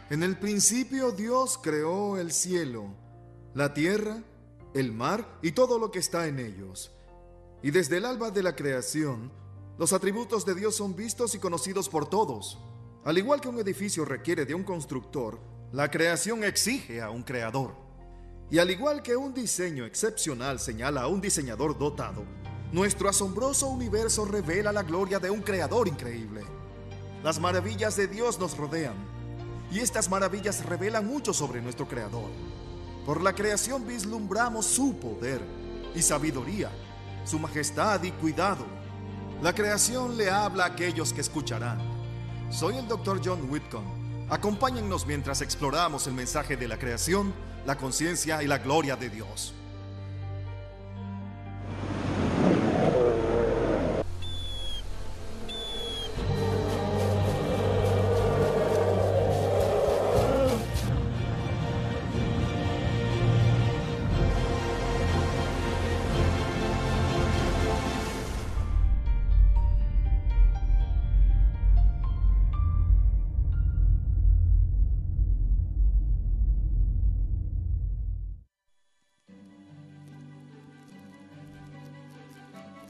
En el principio Dios creó el cielo, la tierra, el mar y todo lo que está en ellos. Y desde el alba de la creación, los atributos de Dios son vistos y conocidos por todos. Al igual que un edificio requiere de un constructor, la creación exige a un creador. Y al igual que un diseño excepcional señala a un diseñador dotado, nuestro asombroso universo revela la gloria de un creador increíble. Las maravillas de Dios nos rodean, y estas maravillas revelan mucho sobre nuestro creador. Por la creación vislumbramos su poder y sabiduría, su majestad y cuidado. La creación le habla a aquellos que escucharán. Soy el Dr. John Whitcomb. Acompáñennos mientras exploramos el mensaje de la creación, la conciencia y la gloria de Dios.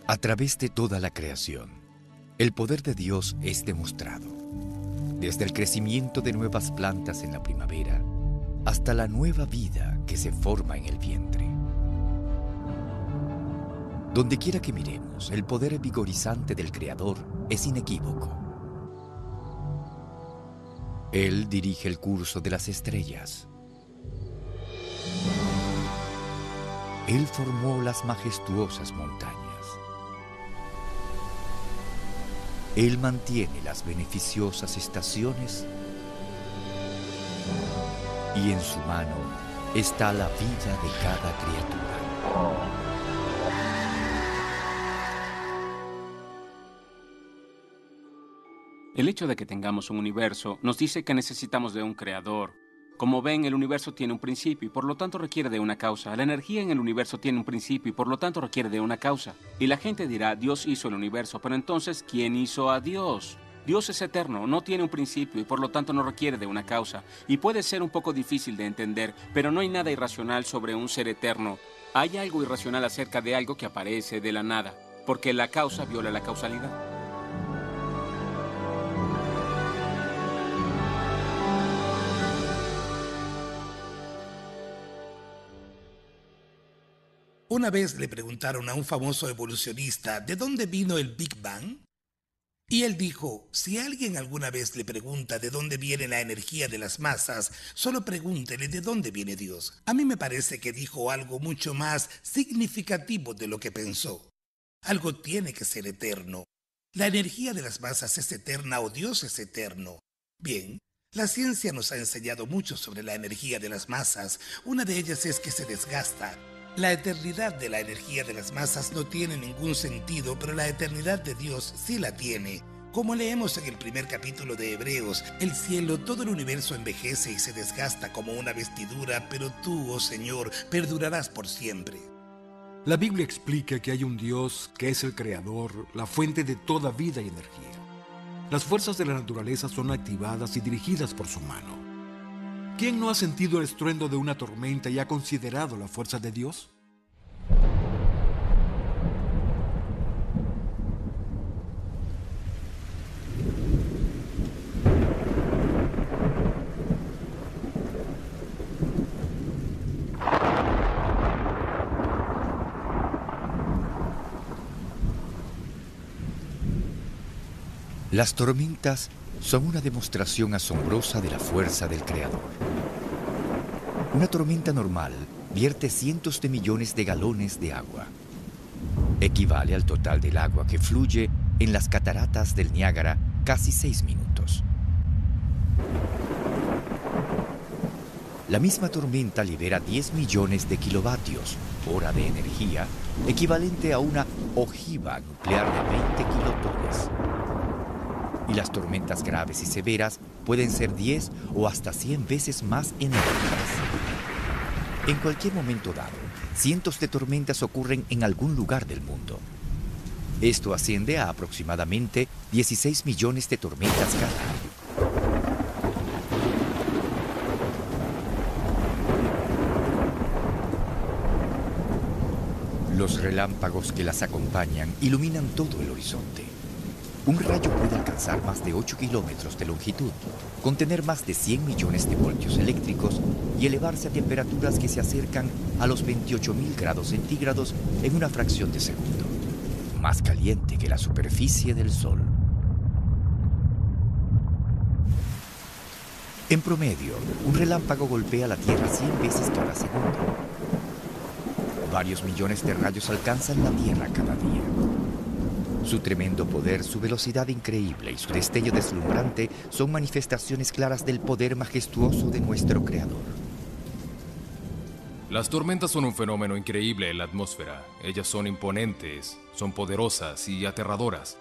A través de toda la creación, el poder de Dios es demostrado. Desde el crecimiento de nuevas plantas en la primavera hasta la nueva vida que se forma en el vientre. Donde quiera que miremos, el poder vigorizante del Creador es inequívoco. Él dirige el curso de las estrellas. Él formó las majestuosas montañas. Él mantiene las beneficiosas estaciones y en su mano está la vida de cada criatura. El hecho de que tengamos un universo nos dice que necesitamos de un creador. Como ven, el universo tiene un principio y por lo tanto requiere de una causa. La energía en el universo tiene un principio y por lo tanto requiere de una causa. Y la gente dirá, Dios hizo el universo, pero entonces, ¿quién hizo a Dios? Dios es eterno, no tiene un principio y por lo tanto no requiere de una causa. Y puede ser un poco difícil de entender, pero no hay nada irracional sobre un ser eterno. Hay algo irracional acerca de algo que aparece de la nada, porque la causa viola la causalidad. Una vez le preguntaron a un famoso evolucionista de dónde vino el Big Bang. Y él dijo, si alguien alguna vez le pregunta de dónde viene la energía de las masas, solo pregúntele de dónde viene Dios. A mí me parece que dijo algo mucho más significativo de lo que pensó. Algo tiene que ser eterno. La energía de las masas es eterna o Dios es eterno. Bien, la ciencia nos ha enseñado mucho sobre la energía de las masas. Una de ellas es que se desgasta. La eternidad de la energía de las masas no tiene ningún sentido, pero la eternidad de Dios sí la tiene. Como leemos en el primer capítulo de Hebreos, el cielo, todo el universo envejece y se desgasta como una vestidura, pero tú, oh Señor, perdurarás por siempre. La Biblia explica que hay un Dios que es el creador, la fuente de toda vida y energía. Las fuerzas de la naturaleza son activadas y dirigidas por su mano. ¿Quién no ha sentido el estruendo de una tormenta y ha considerado la fuerza de Dios? Las tormentas son una demostración asombrosa de la fuerza del Creador. Una tormenta normal vierte cientos de millones de galones de agua. Equivale al total del agua que fluye en las cataratas del Niágara casi 6 minutos. La misma tormenta libera 10 millones de kilovatios hora de energía, equivalente a una ojiva nuclear de 20 kilotones. Y las tormentas graves y severas pueden ser 10 o hasta 100 veces más enérgicas. En cualquier momento dado, cientos de tormentas ocurren en algún lugar del mundo. Esto asciende a aproximadamente 16 millones de tormentas cada año. relámpagos que las acompañan iluminan todo el horizonte. Un rayo puede alcanzar más de 8 kilómetros de longitud, contener más de 100 millones de voltios eléctricos y elevarse a temperaturas que se acercan a los 28.000 grados centígrados en una fracción de segundo, más caliente que la superficie del Sol. En promedio, un relámpago golpea la Tierra 100 veces cada segundo. Varios millones de rayos alcanzan la Tierra cada día. Su tremendo poder, su velocidad increíble y su destello deslumbrante son manifestaciones claras del poder majestuoso de nuestro Creador. Las tormentas son un fenómeno increíble en la atmósfera. Ellas son imponentes, son poderosas y aterradoras.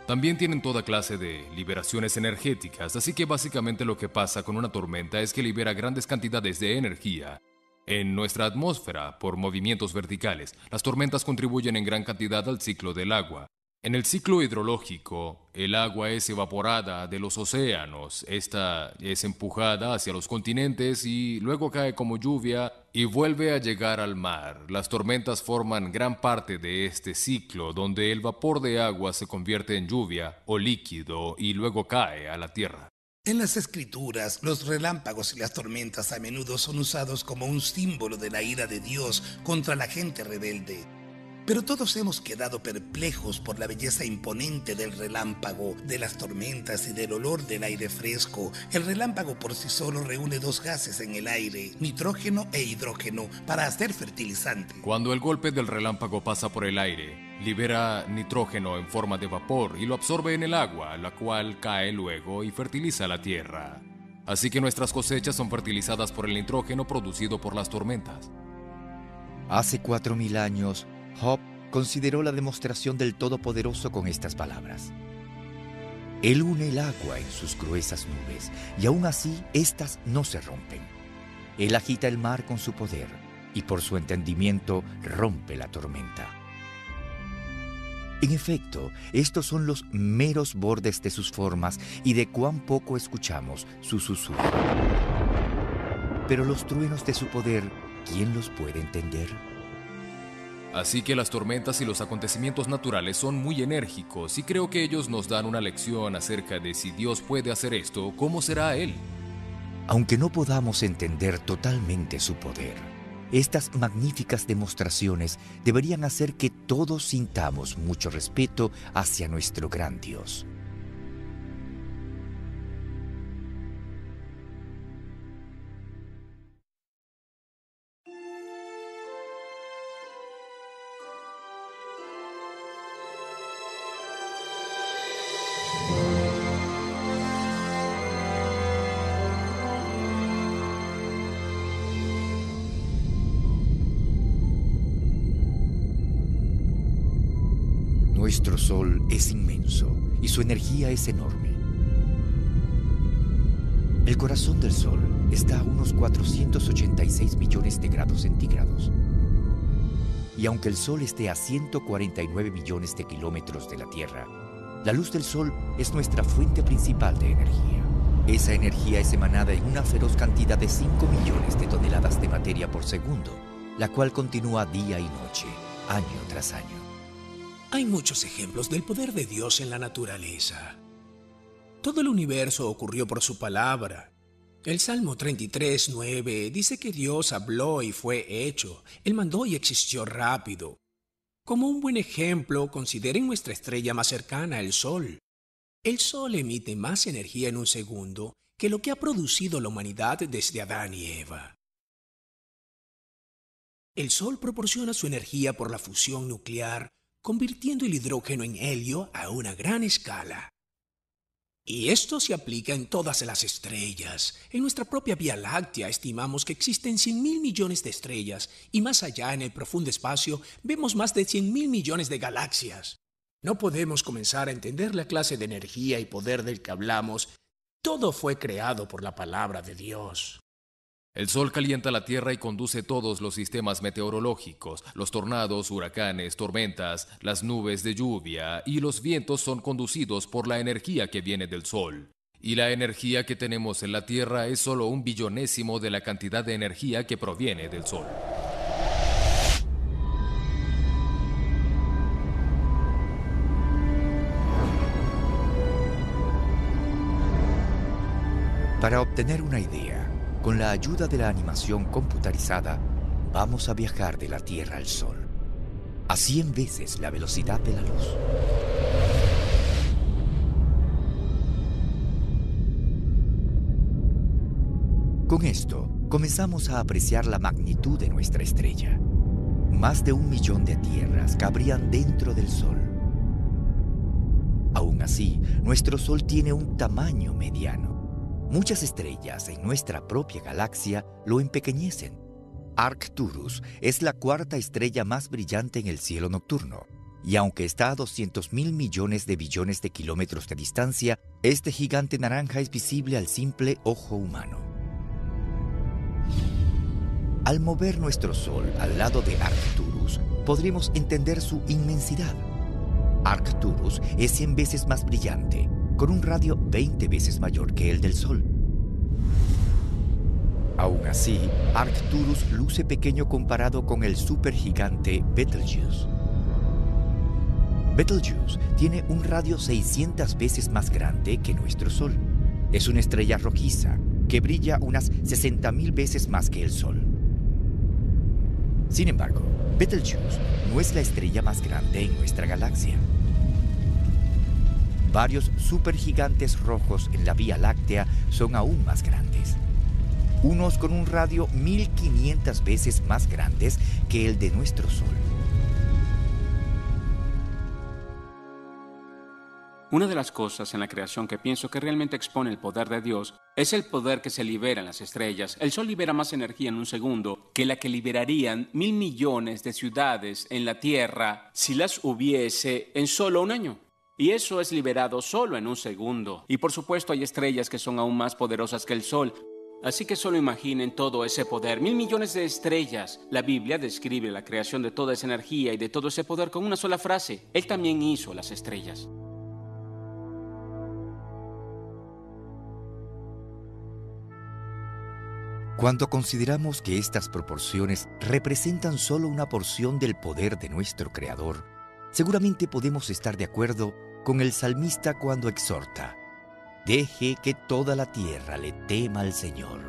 También tienen toda clase de liberaciones energéticas, así que básicamente lo que pasa con una tormenta es que libera grandes cantidades de energía en nuestra atmósfera por movimientos verticales. Las tormentas contribuyen en gran cantidad al ciclo del agua. En el ciclo hidrológico, el agua es evaporada de los océanos, esta es empujada hacia los continentes y luego cae como lluvia y vuelve a llegar al mar. Las tormentas forman gran parte de este ciclo, donde el vapor de agua se convierte en lluvia o líquido y luego cae a la tierra. En las escrituras, los relámpagos y las tormentas a menudo son usados como un símbolo de la ira de Dios contra la gente rebelde. Pero todos hemos quedado perplejos por la belleza imponente del relámpago, de las tormentas y del olor del aire fresco. El relámpago por sí solo reúne dos gases en el aire, nitrógeno e hidrógeno, para hacer fertilizante. Cuando el golpe del relámpago pasa por el aire, libera nitrógeno en forma de vapor y lo absorbe en el agua, la cual cae luego y fertiliza la tierra. Así que nuestras cosechas son fertilizadas por el nitrógeno producido por las tormentas. Hace 4.000 años, Job consideró la demostración del Todopoderoso con estas palabras. Él une el agua en sus gruesas nubes, y aún así éstas no se rompen. Él agita el mar con su poder, y por su entendimiento rompe la tormenta. En efecto, estos son los meros bordes de sus formas y de cuán poco escuchamos su susurro. Pero los truenos de su poder, ¿quién los puede entender? Así que las tormentas y los acontecimientos naturales son muy enérgicos y creo que ellos nos dan una lección acerca de si Dios puede hacer esto, ¿cómo será Él? Aunque no podamos entender totalmente su poder, estas magníficas demostraciones deberían hacer que todos sintamos mucho respeto hacia nuestro gran Dios. Nuestro Sol es inmenso y su energía es enorme. El corazón del Sol está a unos 486 millones de grados centígrados. Y aunque el Sol esté a 149 millones de kilómetros de la Tierra, la luz del Sol es nuestra fuente principal de energía. Esa energía es emanada en una feroz cantidad de 5 millones de toneladas de materia por segundo, la cual continúa día y noche, año tras año. Hay muchos ejemplos del poder de Dios en la naturaleza. Todo el universo ocurrió por su palabra. El Salmo 33:9 dice que Dios habló y fue hecho. Él mandó y existió rápido. Como un buen ejemplo, consideren nuestra estrella más cercana, el Sol. El Sol emite más energía en un segundo que lo que ha producido la humanidad desde Adán y Eva. El Sol proporciona su energía por la fusión nuclear, convirtiendo el hidrógeno en helio a una gran escala. Y esto se aplica en todas las estrellas. En nuestra propia Vía Láctea estimamos que existen 100.000 millones de estrellas y más allá en el profundo espacio vemos más de 100.000 millones de galaxias. No podemos comenzar a entender la clase de energía y poder del que hablamos. Todo fue creado por la palabra de Dios. El Sol calienta la Tierra y conduce todos los sistemas meteorológicos. Los tornados, huracanes, tormentas, las nubes de lluvia y los vientos son conducidos por la energía que viene del Sol. Y la energía que tenemos en la Tierra es solo 1/billonésimo de la cantidad de energía que proviene del Sol. Para obtener una idea, con la ayuda de la animación computarizada, vamos a viajar de la Tierra al Sol, a 100 veces la velocidad de la luz. Con esto, comenzamos a apreciar la magnitud de nuestra estrella. Más de 1 millón de tierras cabrían dentro del Sol. Aún así, nuestro Sol tiene un tamaño mediano. Muchas estrellas en nuestra propia galaxia lo empequeñecen. Arcturus es la 4ª estrella más brillante en el cielo nocturno, y aunque está a 200.000 millones de billones de kilómetros de distancia, este gigante naranja es visible al simple ojo humano. Al mover nuestro Sol al lado de Arcturus, podremos entender su inmensidad. Arcturus es 100 veces más brillante, con un radio 20 veces mayor que el del Sol. Aún así, Arcturus luce pequeño comparado con el supergigante Betelgeuse. Betelgeuse tiene un radio 600 veces más grande que nuestro Sol. Es una estrella rojiza que brilla unas 60.000 veces más que el Sol. Sin embargo, Betelgeuse no es la estrella más grande en nuestra galaxia. Varios supergigantes rojos en la Vía Láctea son aún más grandes. Unos con un radio 1500 veces más grandes que el de nuestro Sol. Una de las cosas en la creación que pienso que realmente expone el poder de Dios es el poder que se libera en las estrellas. El Sol libera más energía en un segundo que la que liberarían 1.000 millones de ciudades en la Tierra si las hubiese en solo un año. Y eso es liberado solo en un segundo. Y por supuesto hay estrellas que son aún más poderosas que el Sol. Así que solo imaginen todo ese poder. 1.000 millones de estrellas. La Biblia describe la creación de toda esa energía y de todo ese poder con una sola frase. Él también hizo las estrellas. Cuando consideramos que estas proporciones representan solo una porción del poder de nuestro Creador, seguramente podemos estar de acuerdo con el salmista cuando exhorta: deje que toda la tierra le tema al Señor.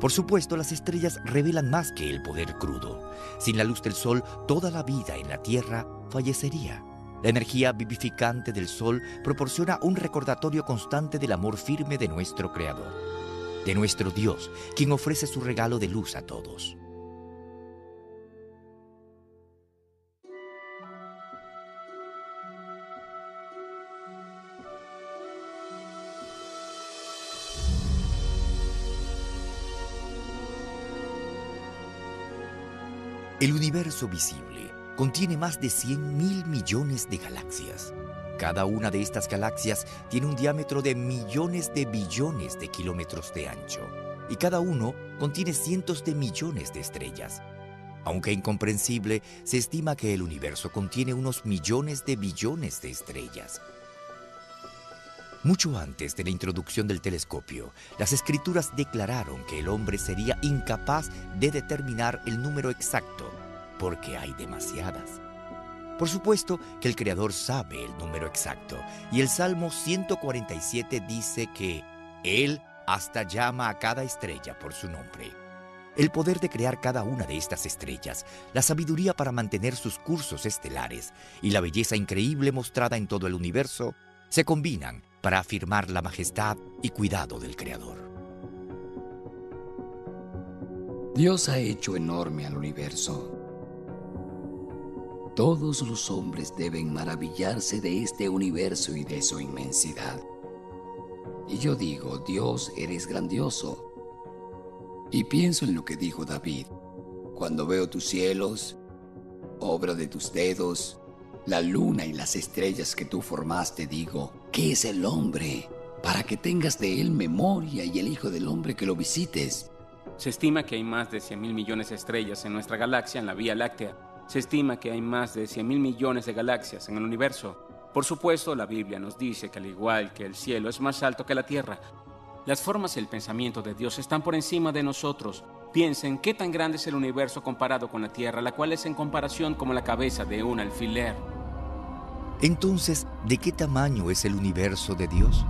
Por supuesto, las estrellas revelan más que el poder crudo. Sin la luz del sol, toda la vida en la tierra fallecería. La energía vivificante del sol proporciona un recordatorio constante del amor firme de nuestro Creador, de nuestro Dios, quien ofrece su regalo de luz a todos. El universo visible contiene más de 100.000 millones de galaxias. Cada una de estas galaxias tiene un diámetro de millones de billones de kilómetros de ancho, y cada uno contiene cientos de millones de estrellas. Aunque incomprensible, se estima que el universo contiene unos millones de billones de estrellas. Mucho antes de la introducción del telescopio, las escrituras declararon que el hombre sería incapaz de determinar el número exacto, porque hay demasiadas. Por supuesto que el Creador sabe el número exacto, y el Salmo 147 dice que Él hasta llama a cada estrella por su nombre. El poder de crear cada una de estas estrellas, la sabiduría para mantener sus cursos estelares y la belleza increíble mostrada en todo el universo se combinan para afirmar la majestad y cuidado del Creador. Dios ha hecho enorme al universo. Todos los hombres deben maravillarse de este universo y de su inmensidad. Y yo digo, Dios, eres grandioso. Y pienso en lo que dijo David: cuando veo tus cielos, obra de tus dedos, la luna y las estrellas que tú formaste, digo, ¿qué es el hombre para que tengas de él memoria, y el hijo del hombre que lo visites? Se estima que hay más de 100.000 millones de estrellas en nuestra galaxia, en la Vía Láctea. Se estima que hay más de 100.000 millones de galaxias en el universo. Por supuesto, la Biblia nos dice que al igual que el cielo es más alto que la tierra, las formas y el pensamiento de Dios están por encima de nosotros. Piensen qué tan grande es el universo comparado con la tierra, la cual es en comparación como la cabeza de un alfiler. Entonces, ¿de qué tamaño es el universo de Dios?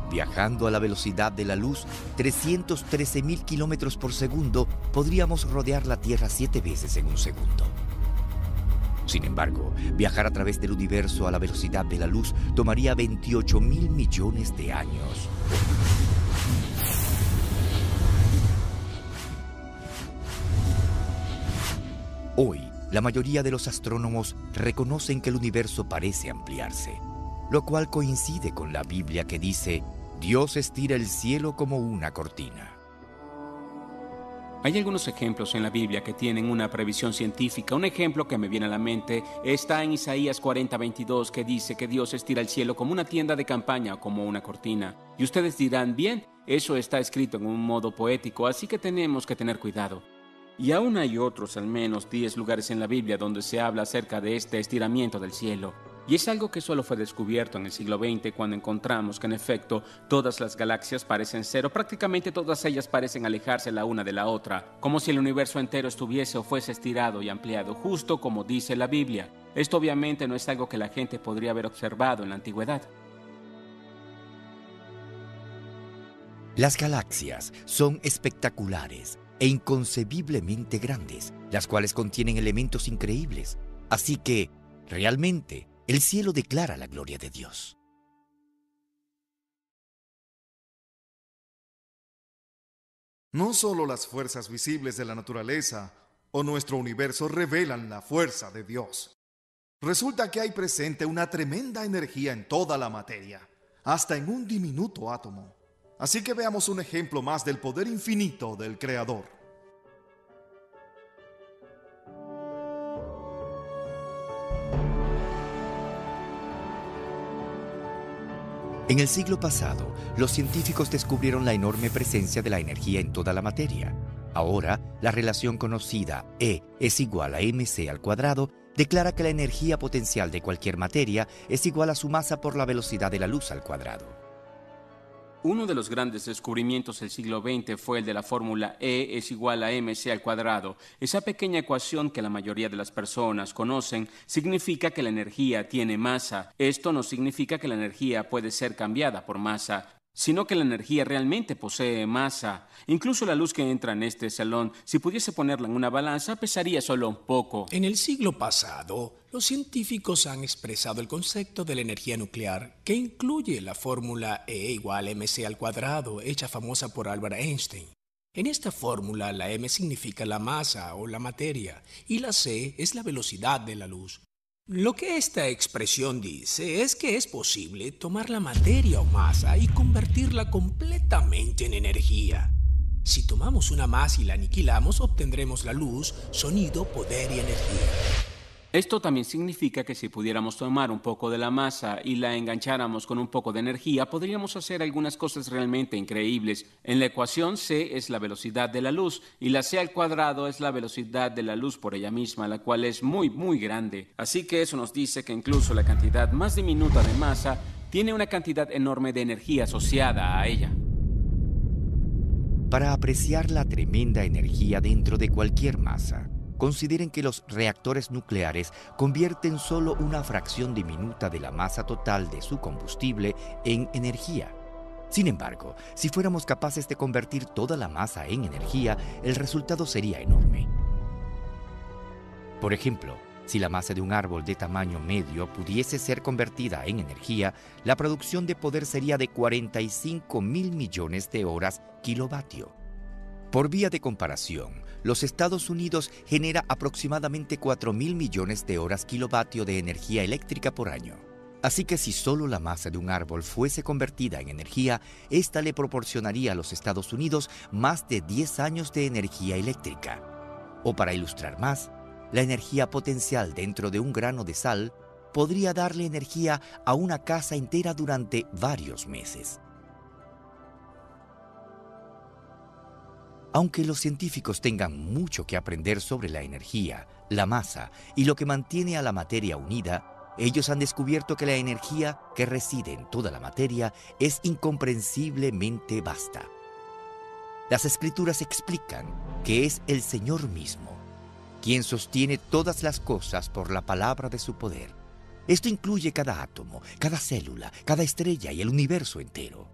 Viajando a la velocidad de la luz, 313.000 kilómetros por segundo, podríamos rodear la Tierra 7 veces en un segundo. Sin embargo, viajar a través del universo a la velocidad de la luz tomaría 28.000 millones de años. Hoy, la mayoría de los astrónomos reconocen que el universo parece ampliarse, lo cual coincide con la Biblia que dice: Dios estira el cielo como una cortina. Hay algunos ejemplos en la Biblia que tienen una previsión científica. Un ejemplo que me viene a la mente está en Isaías 40:22, que dice que Dios estira el cielo como una tienda de campaña o como una cortina. Y ustedes dirán, bien, eso está escrito en un modo poético, así que tenemos que tener cuidado. Y aún hay otros, al menos 10 lugares en la Biblia donde se habla acerca de este estiramiento del cielo. Y es algo que solo fue descubierto en el siglo XX, cuando encontramos que en efecto todas las galaxias parecen ser, o prácticamente todas ellas parecen alejarse la una de la otra, como si el universo entero estuviese o fuese estirado y ampliado, justo como dice la Biblia. Esto obviamente no es algo que la gente podría haber observado en la antigüedad. Las galaxias son espectaculares e inconcebiblemente grandes, las cuales contienen elementos increíbles. Así que, realmente, el cielo declara la gloria de Dios. No solo las fuerzas visibles de la naturaleza o nuestro universo revelan la fuerza de Dios. Resulta que hay presente una tremenda energía en toda la materia, hasta en un diminuto átomo. Así que veamos un ejemplo más del poder infinito del Creador. En el siglo pasado, los científicos descubrieron la enorme presencia de la energía en toda la materia. Ahora, la relación conocida E es igual a mc al cuadrado declara que la energía potencial de cualquier materia es igual a su masa por la velocidad de la luz al cuadrado. Uno de los grandes descubrimientos del siglo XX fue el de la fórmula E es igual a mc al cuadrado. Esa pequeña ecuación que la mayoría de las personas conocen significa que la energía tiene masa. Esto no significa que la energía puede ser cambiada por masa, sino que la energía realmente posee masa. Incluso la luz que entra en este salón, si pudiese ponerla en una balanza, pesaría solo un poco. En el siglo pasado, los científicos han expresado el concepto de la energía nuclear, que incluye la fórmula E igual a mc al cuadrado, hecha famosa por Albert Einstein. En esta fórmula, la m significa la masa o la materia, y la c es la velocidad de la luz. Lo que esta expresión dice es que es posible tomar la materia o masa y convertirla completamente en energía. Si tomamos una masa y la aniquilamos, obtendremos la luz, sonido, poder y energía. Esto también significa que si pudiéramos tomar un poco de la masa y la engancháramos con un poco de energía, podríamos hacer algunas cosas realmente increíbles. En la ecuación c es la velocidad de la luz y la c al cuadrado es la velocidad de la luz por ella misma, la cual es muy, muy grande. Así que eso nos dice que incluso la cantidad más diminuta de masa tiene una cantidad enorme de energía asociada a ella. Para apreciar la tremenda energía dentro de cualquier masa, consideren que los reactores nucleares convierten solo una fracción diminuta de la masa total de su combustible en energía. Sin embargo, si fuéramos capaces de convertir toda la masa en energía, el resultado sería enorme. Por ejemplo, si la masa de un árbol de tamaño medio pudiese ser convertida en energía, la producción de poder sería de 45.000 millones de horas kilovatio. Por vía de comparación, los Estados Unidos genera aproximadamente 4.000 millones de horas kilovatio de energía eléctrica por año. Así que si solo la masa de un árbol fuese convertida en energía, esta le proporcionaría a los Estados Unidos más de 10 años de energía eléctrica. O para ilustrar más, la energía potencial dentro de un grano de sal podría darle energía a una casa entera durante varios meses. Aunque los científicos tengan mucho que aprender sobre la energía, la masa y lo que mantiene a la materia unida, ellos han descubierto que la energía que reside en toda la materia es incomprensiblemente vasta. Las Escrituras explican que es el Señor mismo quien sostiene todas las cosas por la palabra de su poder. Esto incluye cada átomo, cada célula, cada estrella y el universo entero.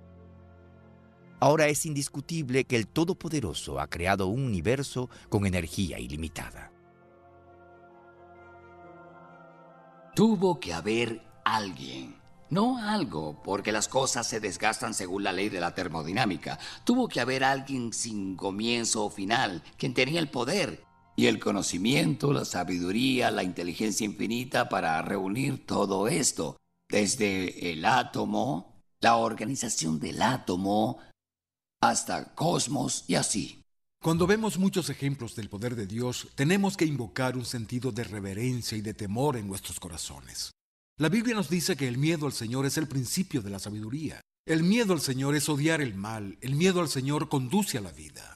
Ahora es indiscutible que el Todopoderoso ha creado un universo con energía ilimitada. Tuvo que haber alguien, no algo, porque las cosas se desgastan según la ley de la termodinámica. Tuvo que haber alguien sin comienzo o final, quien tenía el poder y el conocimiento, la sabiduría, la inteligencia infinita para reunir todo esto, desde el átomo, la organización del átomo, hasta cosmos y así. Cuando vemos muchos ejemplos del poder de Dios, tenemos que invocar un sentido de reverencia y de temor en nuestros corazones. La Biblia nos dice que el miedo al Señor es el principio de la sabiduría. El miedo al Señor es odiar el mal. El miedo al Señor conduce a la vida.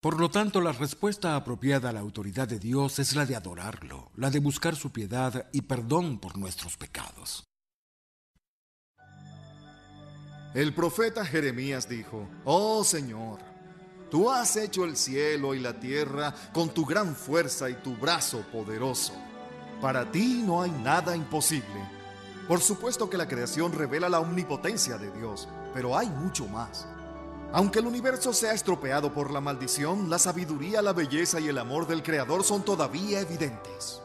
Por lo tanto, la respuesta apropiada a la autoridad de Dios es la de adorarlo, la de buscar su piedad y perdón por nuestros pecados. El profeta Jeremías dijo: «Oh Señor, tú has hecho el cielo y la tierra con tu gran fuerza y tu brazo poderoso. Para ti no hay nada imposible». Por supuesto que la creación revela la omnipotencia de Dios, pero hay mucho más. Aunque el universo sea estropeado por la maldición, la sabiduría, la belleza y el amor del Creador son todavía evidentes.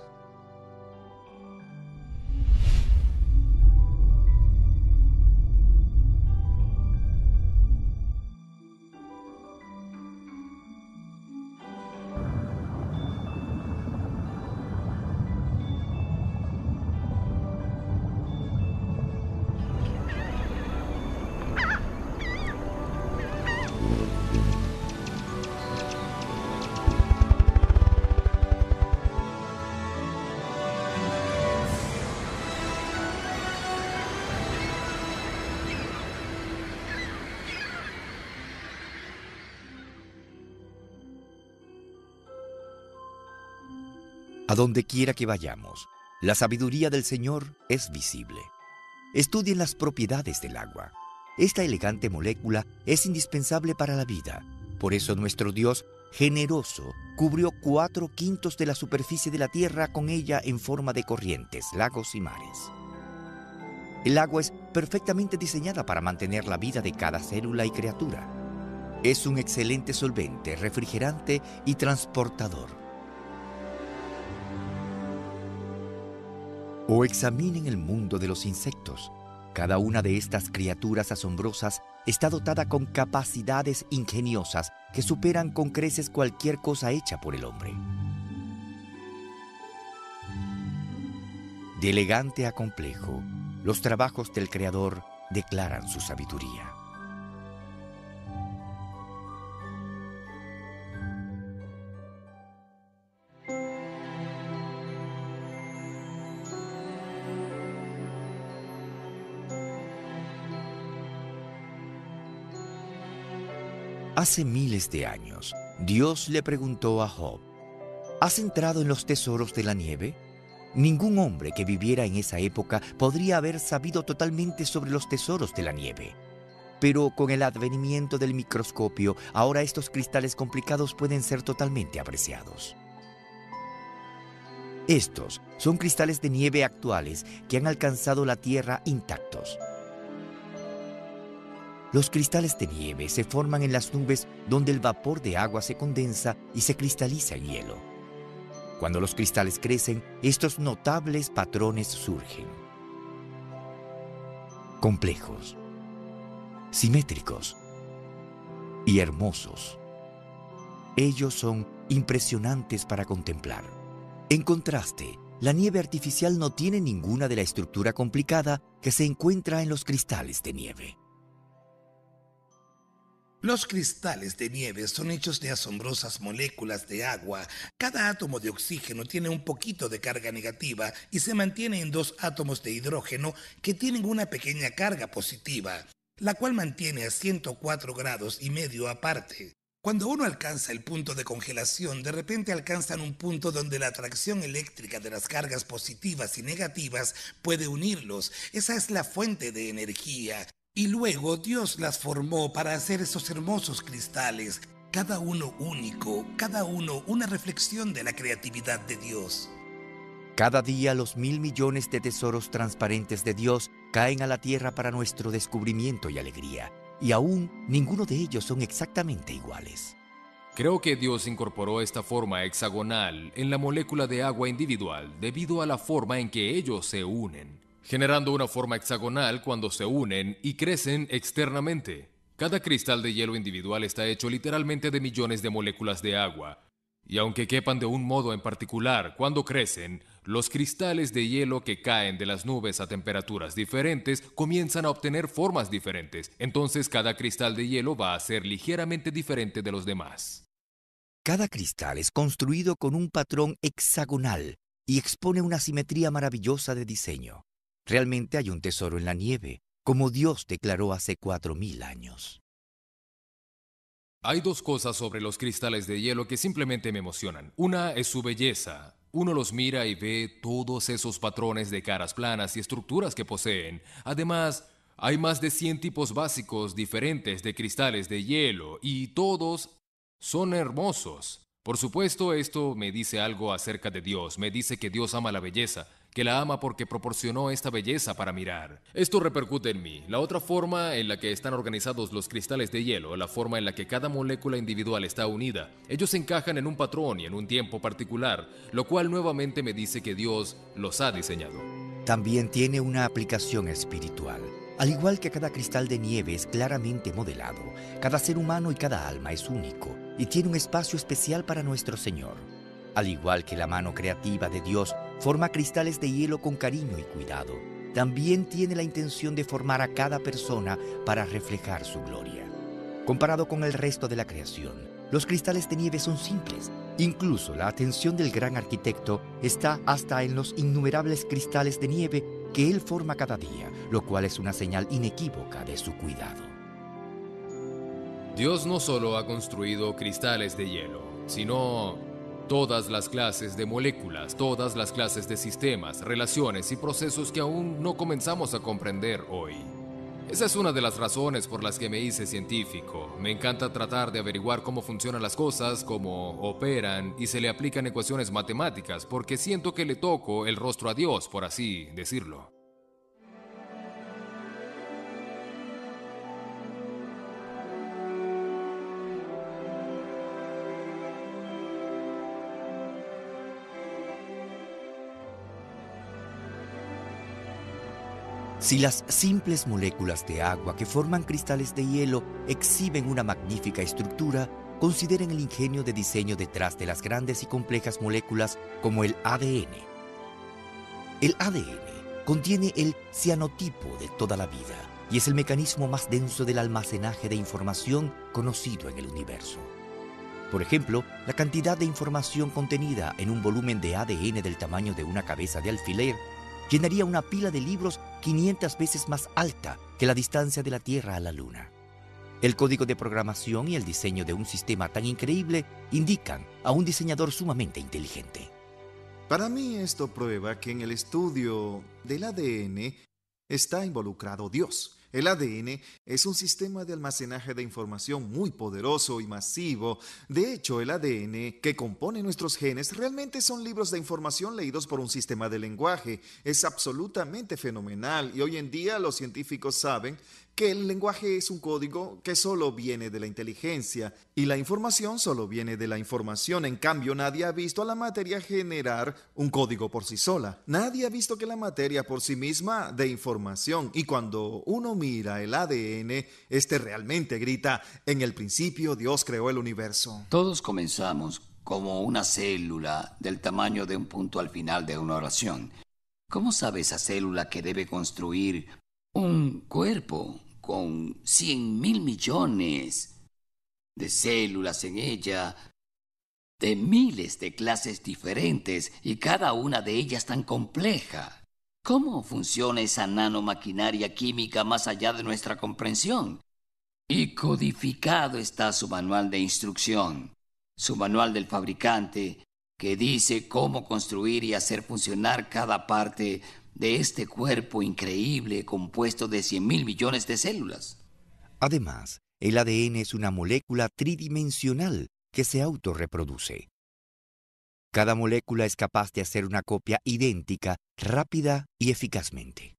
A donde quiera que vayamos, la sabiduría del Señor es visible. Estudien las propiedades del agua. Esta elegante molécula es indispensable para la vida. Por eso nuestro Dios, generoso, cubrió 4/5 de la superficie de la tierra con ella en forma de corrientes, lagos y mares. El agua es perfectamente diseñada para mantener la vida de cada célula y criatura. Es un excelente solvente, refrigerante y transportador. O examinen el mundo de los insectos. Cada una de estas criaturas asombrosas está dotada con capacidades ingeniosas que superan con creces cualquier cosa hecha por el hombre. De elegante a complejo, los trabajos del Creador declaran su sabiduría. Hace miles de años, Dios le preguntó a Job: ¿has entrado en los tesoros de la nieve? Ningún hombre que viviera en esa época podría haber sabido totalmente sobre los tesoros de la nieve. Pero con el advenimiento del microscopio, ahora estos cristales complicados pueden ser totalmente apreciados. Estos son cristales de nieve actuales que han alcanzado la Tierra intactos. Los cristales de nieve se forman en las nubes donde el vapor de agua se condensa y se cristaliza en hielo. Cuando los cristales crecen, estos notables patrones surgen. Complejos, simétricos y hermosos. Ellos son impresionantes para contemplar. En contraste, la nieve artificial no tiene ninguna de la estructura complicada que se encuentra en los cristales de nieve. Los cristales de nieve son hechos de asombrosas moléculas de agua. Cada átomo de oxígeno tiene un poquito de carga negativa y se mantiene en 2 átomos de hidrógeno que tienen una pequeña carga positiva, la cual mantiene a 104 grados y medio aparte. Cuando uno alcanza el punto de congelación, de repente alcanzan un punto donde la atracción eléctrica de las cargas positivas y negativas puede unirlos. Esa es la fuente de energía. Y luego Dios las formó para hacer esos hermosos cristales, cada uno único, cada uno una reflexión de la creatividad de Dios. Cada día los 1.000 millones de tesoros transparentes de Dios caen a la tierra para nuestro descubrimiento y alegría. y aún ninguno de ellos son exactamente iguales. Creo que Dios incorporó esta forma hexagonal en la molécula de agua individual debido a la forma en que ellos se unen, generando una forma hexagonal cuando se unen y crecen externamente. Cada cristal de hielo individual está hecho literalmente de millones de moléculas de agua, y aunque quepan de un modo en particular cuando crecen, los cristales de hielo que caen de las nubes a temperaturas diferentes comienzan a obtener formas diferentes. Entonces cada cristal de hielo va a ser ligeramente diferente de los demás. Cada cristal es construido con un patrón hexagonal y expone una simetría maravillosa de diseño. Realmente hay un tesoro en la nieve, como Dios declaró hace 4000 años. Hay dos cosas sobre los cristales de hielo que simplemente me emocionan. Una es su belleza. Uno los mira y ve todos esos patrones de caras planas y estructuras que poseen. Además, hay más de 100 tipos básicos diferentes de cristales de hielo y todos son hermosos. Por supuesto, esto me dice algo acerca de Dios. Me dice que Dios ama la belleza, que la ama porque proporcionó esta belleza para mirar. Esto repercute en mí. La otra forma en la que están organizados los cristales de hielo, la forma en la que cada molécula individual está unida, ellos encajan en un patrón y en un tiempo particular, lo cual nuevamente me dice que Dios los ha diseñado. También tiene una aplicación espiritual. Al igual que cada cristal de nieve es claramente modelado, cada ser humano y cada alma es único y tiene un espacio especial para nuestro Señor. Al igual que la mano creativa de Dios forma cristales de hielo con cariño y cuidado, también tiene la intención de formar a cada persona para reflejar su gloria. Comparado con el resto de la creación, los cristales de nieve son simples. Incluso la atención del gran arquitecto está hasta en los innumerables cristales de nieve que él forma cada día, lo cual es una señal inequívoca de su cuidado. Dios no solo ha construido cristales de hielo, sino todas las clases de moléculas, todas las clases de sistemas, relaciones y procesos que aún no comenzamos a comprender hoy. Esa es una de las razones por las que me hice científico. Me encanta tratar de averiguar cómo funcionan las cosas, cómo operan y se le aplican ecuaciones matemáticas, porque siento que le toco el rostro a Dios, por así decirlo. Si las simples moléculas de agua que forman cristales de hielo exhiben una magnífica estructura, consideren el ingenio de diseño detrás de las grandes y complejas moléculas como el ADN. El ADN contiene el cianotipo de toda la vida y es el mecanismo más denso del almacenaje de información conocido en el universo. Por ejemplo, la cantidad de información contenida en un volumen de ADN del tamaño de una cabeza de alfiler llenaría una pila de libros 500 veces más alta que la distancia de la Tierra a la Luna. El código de programación y el diseño de un sistema tan increíble indican a un diseñador sumamente inteligente. Para mí esto prueba que en el estudio del ADN está involucrado Dios. El ADN es un sistema de almacenaje de información muy poderoso y masivo. De hecho, el ADN que compone nuestros genes realmente son libros de información leídos por un sistema de lenguaje. Es absolutamente fenomenal y hoy en día los científicos saben que el lenguaje es un código que solo viene de la inteligencia y la información solo viene de la información. En cambio, nadie ha visto a la materia generar un código por sí sola. Nadie ha visto que la materia por sí misma dé información. Y cuando uno mira el ADN, este realmente grita: en el principio Dios creó el universo. Todos comenzamos como una célula del tamaño de un punto al final de una oración. ¿Cómo sabe esa célula que debe construir un cuerpo con 100.000 millones de células en ella, de miles de clases diferentes y cada una de ellas tan compleja? ¿Cómo funciona esa nanomaquinaria química más allá de nuestra comprensión? Y codificado está su manual de instrucción, su manual del fabricante, que dice cómo construir y hacer funcionar cada parte de este cuerpo increíble compuesto de 100.000 millones de células. Además, el ADN es una molécula tridimensional que se autorreproduce. Cada molécula es capaz de hacer una copia idéntica, rápida y eficazmente.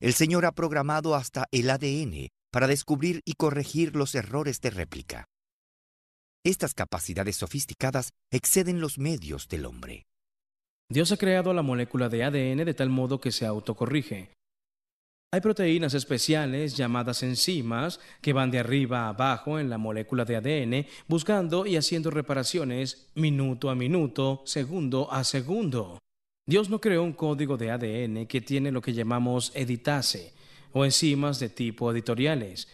el Señor ha programado hasta el ADN para descubrir y corregir los errores de réplica. Estas capacidades sofisticadas exceden los medios del hombre. Dios ha creado la molécula de ADN de tal modo que se autocorrige. Hay proteínas especiales llamadas enzimas que van de arriba a abajo en la molécula de ADN buscando y haciendo reparaciones minuto a minuto, segundo a segundo. Dios no creó un código de ADN que tiene lo que llamamos editase o enzimas de tipo editoriales.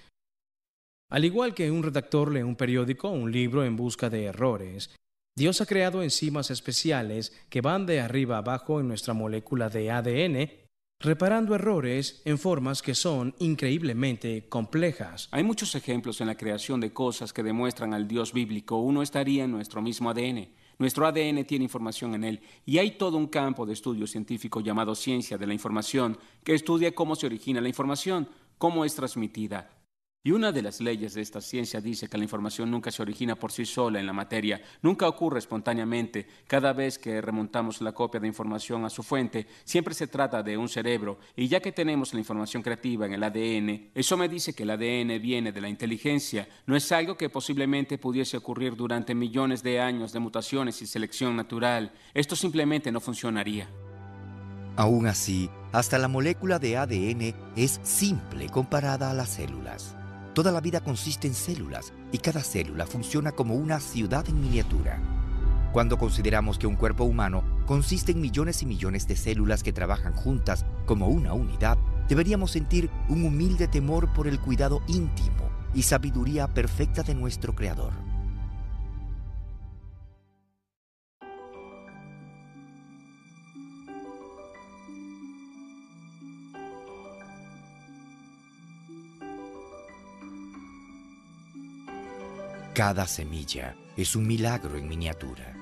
Al igual que un redactor lee un periódico o un libro en busca de errores, Dios ha creado enzimas especiales que van de arriba a abajo en nuestra molécula de ADN, reparando errores en formas que son increíblemente complejas. Hay muchos ejemplos en la creación de cosas que demuestran al Dios bíblico. Uno estaría en nuestro mismo ADN. Nuestro ADN tiene información en él y hay todo un campo de estudio científico llamado ciencia de la información que estudia cómo se origina la información, cómo es transmitida. Y una de las leyes de esta ciencia dice que la información nunca se origina por sí sola en la materia, nunca ocurre espontáneamente. Cada vez que remontamos la copia de información a su fuente, siempre se trata de un cerebro. Y ya que tenemos la información creativa en el ADN, eso me dice que el ADN viene de la inteligencia. No es algo que posiblemente pudiese ocurrir durante millones de años de mutaciones y selección natural. Esto simplemente no funcionaría. Aún así, hasta la molécula de ADN es simple comparada a las células. Toda la vida consiste en células y cada célula funciona como una ciudad en miniatura. Cuando consideramos que un cuerpo humano consiste en millones y millones de células que trabajan juntas como una unidad, deberíamos sentir un humilde temor por el cuidado íntimo y sabiduría perfecta de nuestro Creador. Cada semilla es un milagro en miniatura.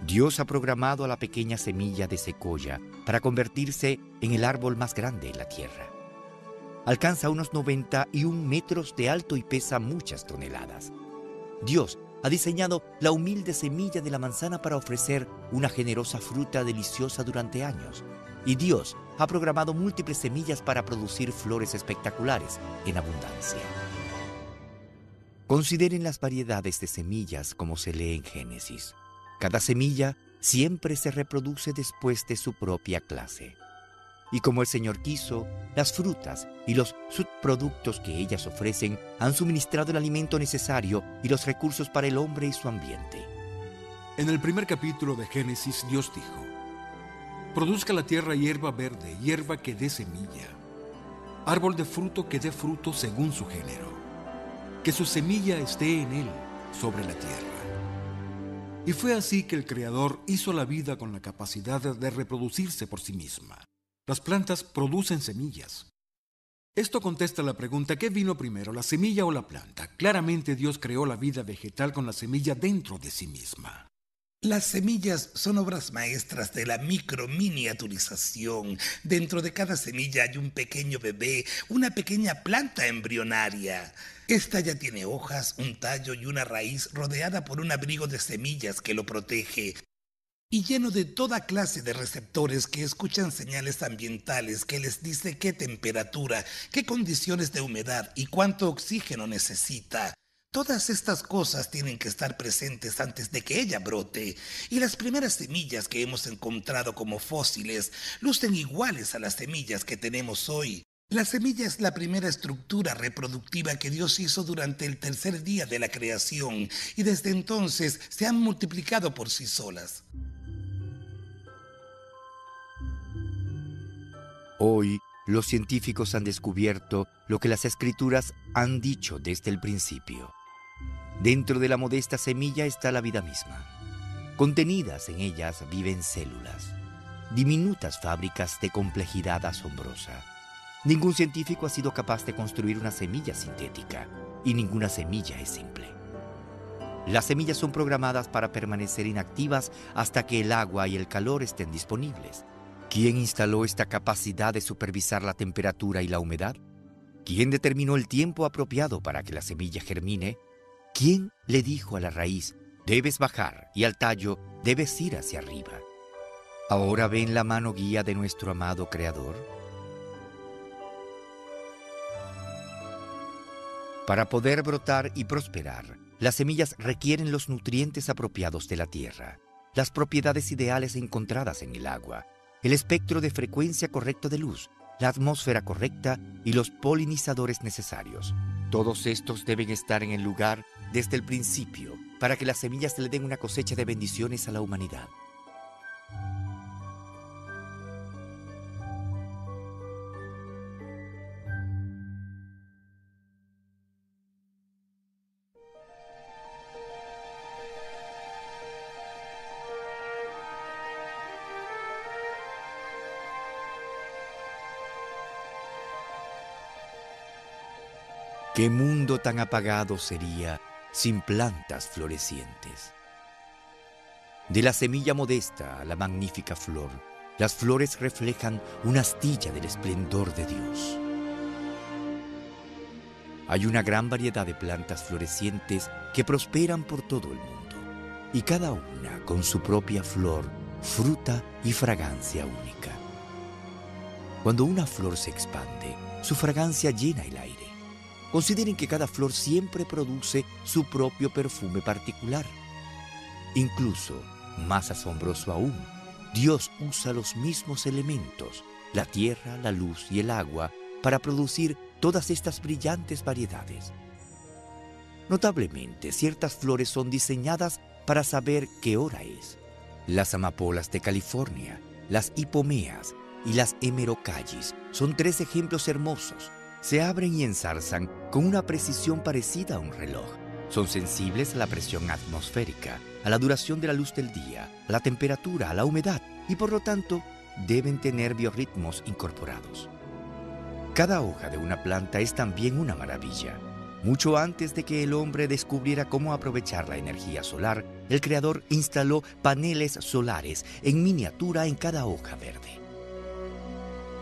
Dios ha programado a la pequeña semilla de secoya para convertirse en el árbol más grande en la tierra. Alcanza unos 91 metros de alto y pesa muchas toneladas. Dios ha diseñado la humilde semilla de la manzana para ofrecer una generosa fruta deliciosa durante años. Y Dios ha programado múltiples semillas para producir flores espectaculares en abundancia. Consideren las variedades de semillas como se lee en Génesis. Cada semilla siempre se reproduce después de su propia clase. Y como el Señor quiso, las frutas y los subproductos que ellas ofrecen han suministrado el alimento necesario y los recursos para el hombre y su ambiente. En el primer capítulo de Génesis, Dios dijo: produzca la tierra hierba verde, hierba que dé semilla, árbol de fruto que dé fruto según su género, que su semilla esté en él, sobre la tierra. Y fue así que el Creador hizo la vida con la capacidad de reproducirse por sí misma. Las plantas producen semillas. Esto contesta la pregunta: ¿qué vino primero, la semilla o la planta? Claramente Dios creó la vida vegetal con la semilla dentro de sí misma. Las semillas son obras maestras de la microminiaturización. Dentro de cada semilla hay un pequeño bebé, una pequeña planta embrionaria. Esta ya tiene hojas, un tallo y una raíz rodeada por un abrigo de semillas que lo protege, y lleno de toda clase de receptores que escuchan señales ambientales que les dice qué temperatura, qué condiciones de humedad y cuánto oxígeno necesita. Todas estas cosas tienen que estar presentes antes de que ella brote, y las primeras semillas que hemos encontrado como fósiles lucen iguales a las semillas que tenemos hoy. La semilla es la primera estructura reproductiva que Dios hizo durante el tercer día de la creación, y desde entonces se han multiplicado por sí solas. Hoy, los científicos han descubierto lo que las Escrituras han dicho desde el principio. Dentro de la modesta semilla está la vida misma. Contenidas en ellas viven células, diminutas fábricas de complejidad asombrosa. Ningún científico ha sido capaz de construir una semilla sintética, y ninguna semilla es simple. Las semillas son programadas para permanecer inactivas hasta que el agua y el calor estén disponibles. ¿Quién instaló esta capacidad de supervisar la temperatura y la humedad? ¿Quién determinó el tiempo apropiado para que la semilla germine? ¿Quién le dijo a la raíz: debes bajar, y al tallo: debes ir hacia arriba? ¿Ahora ven la mano guía de nuestro amado Creador? Para poder brotar y prosperar, las semillas requieren los nutrientes apropiados de la tierra, las propiedades ideales encontradas en el agua, el espectro de frecuencia correcto de luz, la atmósfera correcta y los polinizadores necesarios. Todos estos deben estar en el lugar desde el principio para que las semillas le den una cosecha de bendiciones a la humanidad. ¿Qué mundo tan apagado sería sin plantas florecientes? De la semilla modesta a la magnífica flor, las flores reflejan una astilla del esplendor de Dios. Hay una gran variedad de plantas florecientes que prosperan por todo el mundo, y cada una con su propia flor, fruta y fragancia única. Cuando una flor se expande, su fragancia llena el aire. Consideren que cada flor siempre produce su propio perfume particular. Incluso, más asombroso aún, Dios usa los mismos elementos, la tierra, la luz y el agua, para producir todas estas brillantes variedades. Notablemente, ciertas flores son diseñadas para saber qué hora es. Las amapolas de California, las hipomeas y las hemerocallis son 3 ejemplos hermosos. Se abren y enzarzan con una precisión parecida a un reloj. Son sensibles a la presión atmosférica, a la duración de la luz del día, a la temperatura, a la humedad y por lo tanto deben tener biorritmos incorporados. Cada hoja de una planta es también una maravilla. Mucho antes de que el hombre descubriera cómo aprovechar la energía solar, el Creador instaló paneles solares en miniatura en cada hoja verde.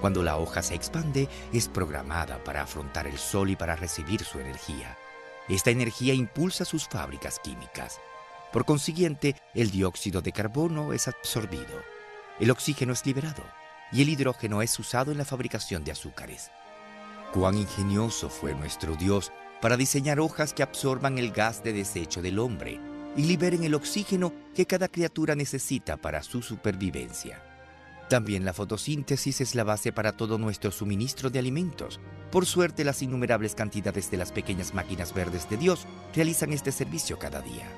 Cuando la hoja se expande, es programada para afrontar el sol y para recibir su energía. Esta energía impulsa sus fábricas químicas. Por consiguiente, el dióxido de carbono es absorbido, el oxígeno es liberado y el hidrógeno es usado en la fabricación de azúcares. Cuán ingenioso fue nuestro Dios para diseñar hojas que absorban el gas de desecho del hombre y liberen el oxígeno que cada criatura necesita para su supervivencia. También la fotosíntesis es la base para todo nuestro suministro de alimentos. Por suerte, las innumerables cantidades de las pequeñas máquinas verdes de Dios realizan este servicio cada día.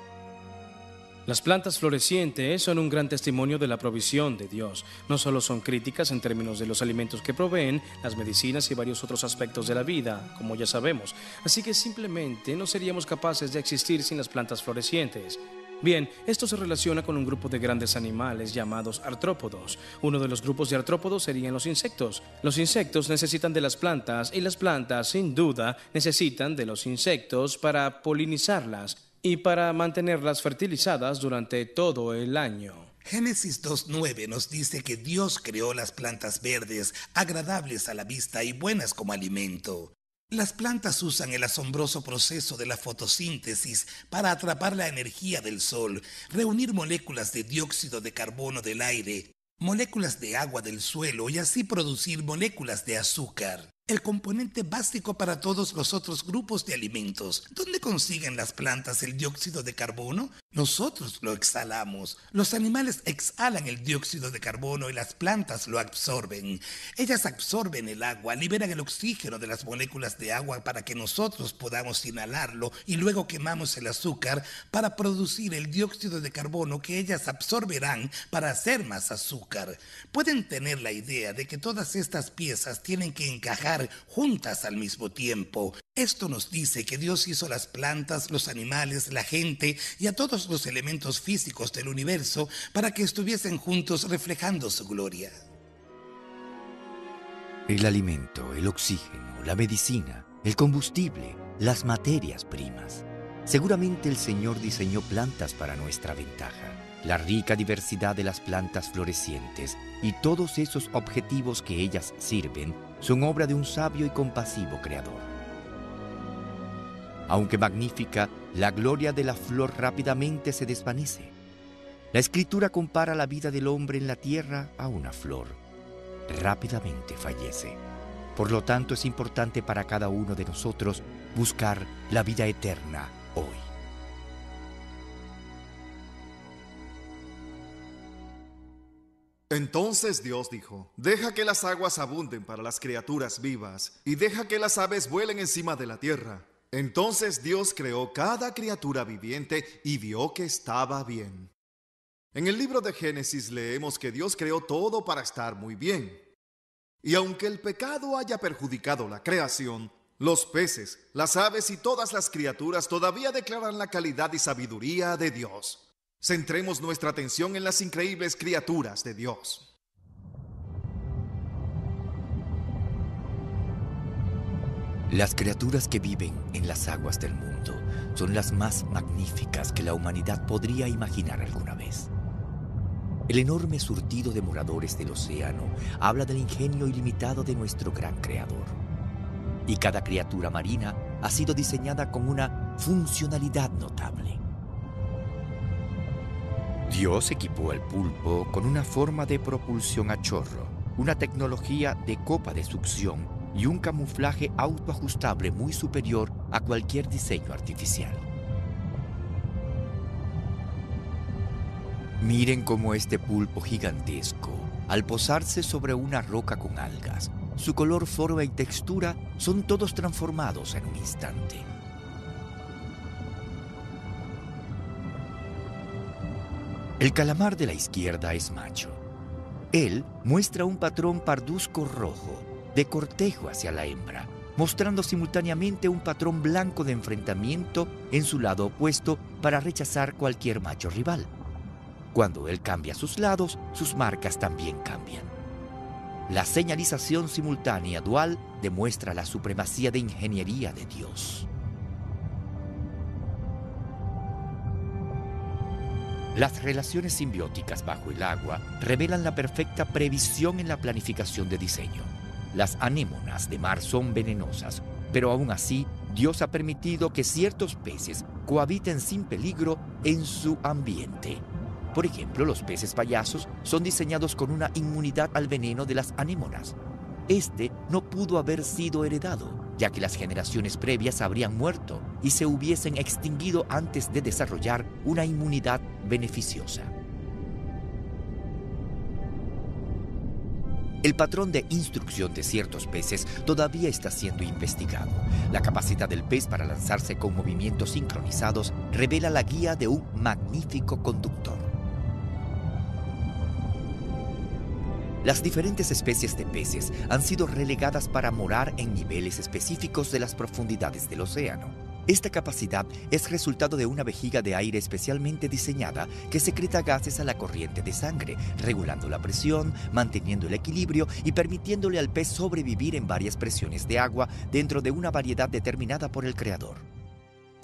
Las plantas florecientes son un gran testimonio de la provisión de Dios. No solo son críticas en términos de los alimentos que proveen, las medicinas y varios otros aspectos de la vida, como ya sabemos. Así que simplemente no seríamos capaces de existir sin las plantas florecientes. Bien, esto se relaciona con un grupo de grandes animales llamados artrópodos. Uno de los grupos de artrópodos serían los insectos. Los insectos necesitan de las plantas y las plantas, sin duda, necesitan de los insectos para polinizarlas y para mantenerlas fertilizadas durante todo el año. Génesis 2:9 nos dice que Dios creó las plantas verdes, agradables a la vista y buenas como alimento. Las plantas usan el asombroso proceso de la fotosíntesis para atrapar la energía del sol, reunir moléculas de dióxido de carbono del aire, moléculas de agua del suelo y así producir moléculas de azúcar, el componente básico para todos los otros grupos de alimentos. ¿Dónde consiguen las plantas el dióxido de carbono? Nosotros lo exhalamos. Los animales exhalan el dióxido de carbono y las plantas lo absorben. Ellas absorben el agua, liberan el oxígeno de las moléculas de agua para que nosotros podamos inhalarlo y luego quemamos el azúcar para producir el dióxido de carbono que ellas absorberán para hacer más azúcar. Pueden tener la idea de que todas estas piezas tienen que encajar juntas al mismo tiempo. Esto nos dice que Dios hizo las plantas, los animales, la gente y a todos los elementos físicos del universo para que estuviesen juntos reflejando su gloria. El alimento, el oxígeno, la medicina, el combustible, las materias primas. Seguramente el Señor diseñó plantas para nuestra ventaja. La rica diversidad de las plantas florecientes y todos esos objetivos que ellas sirven son obra de un sabio y compasivo Creador. Aunque magnífica, la gloria de la flor rápidamente se desvanece. La Escritura compara la vida del hombre en la tierra a una flor. Rápidamente fallece. Por lo tanto, es importante para cada uno de nosotros buscar la vida eterna hoy. Entonces Dios dijo: deja que las aguas abunden para las criaturas vivas, y deja que las aves vuelen encima de la tierra. Entonces Dios creó cada criatura viviente y vio que estaba bien. En el libro de Génesis leemos que Dios creó todo para estar muy bien. Y aunque el pecado haya perjudicado la creación, los peces, las aves y todas las criaturas todavía declaran la calidad y sabiduría de Dios. Centremos nuestra atención en las increíbles criaturas de Dios. Las criaturas que viven en las aguas del mundo son las más magníficas que la humanidad podría imaginar alguna vez. El enorme surtido de moradores del océano habla del ingenio ilimitado de nuestro gran creador. Y cada criatura marina ha sido diseñada con una funcionalidad notable. Dios equipó al pulpo con una forma de propulsión a chorro, una tecnología de copa de succión y un camuflaje autoajustable muy superior a cualquier diseño artificial. Miren cómo este pulpo gigantesco, al posarse sobre una roca con algas, su color, forma y textura son todos transformados en un instante. El calamar de la izquierda es macho. Él muestra un patrón parduzco rojo de cortejo hacia la hembra, mostrando simultáneamente un patrón blanco de enfrentamiento en su lado opuesto para rechazar cualquier macho rival. Cuando él cambia sus lados, sus marcas también cambian. La señalización simultánea dual demuestra la supremacía de ingeniería de Dios. Las relaciones simbióticas bajo el agua revelan la perfecta previsión en la planificación de diseño. Las anémonas de mar son venenosas, pero aún así, Dios ha permitido que ciertos peces cohabiten sin peligro en su ambiente. Por ejemplo, los peces payasos son diseñados con una inmunidad al veneno de las anémonas. Este no pudo haber sido heredado, ya que las generaciones previas habrían muerto y se hubiesen extinguido antes de desarrollar una inmunidad beneficiosa. El patrón de instrucción de ciertos peces todavía está siendo investigado. La capacidad del pez para lanzarse con movimientos sincronizados revela la guía de un magnífico conductor. Las diferentes especies de peces han sido relegadas para morar en niveles específicos de las profundidades del océano. Esta capacidad es resultado de una vejiga de aire especialmente diseñada que secreta gases a la corriente de sangre, regulando la presión, manteniendo el equilibrio y permitiéndole al pez sobrevivir en varias presiones de agua dentro de una variedad determinada por el creador.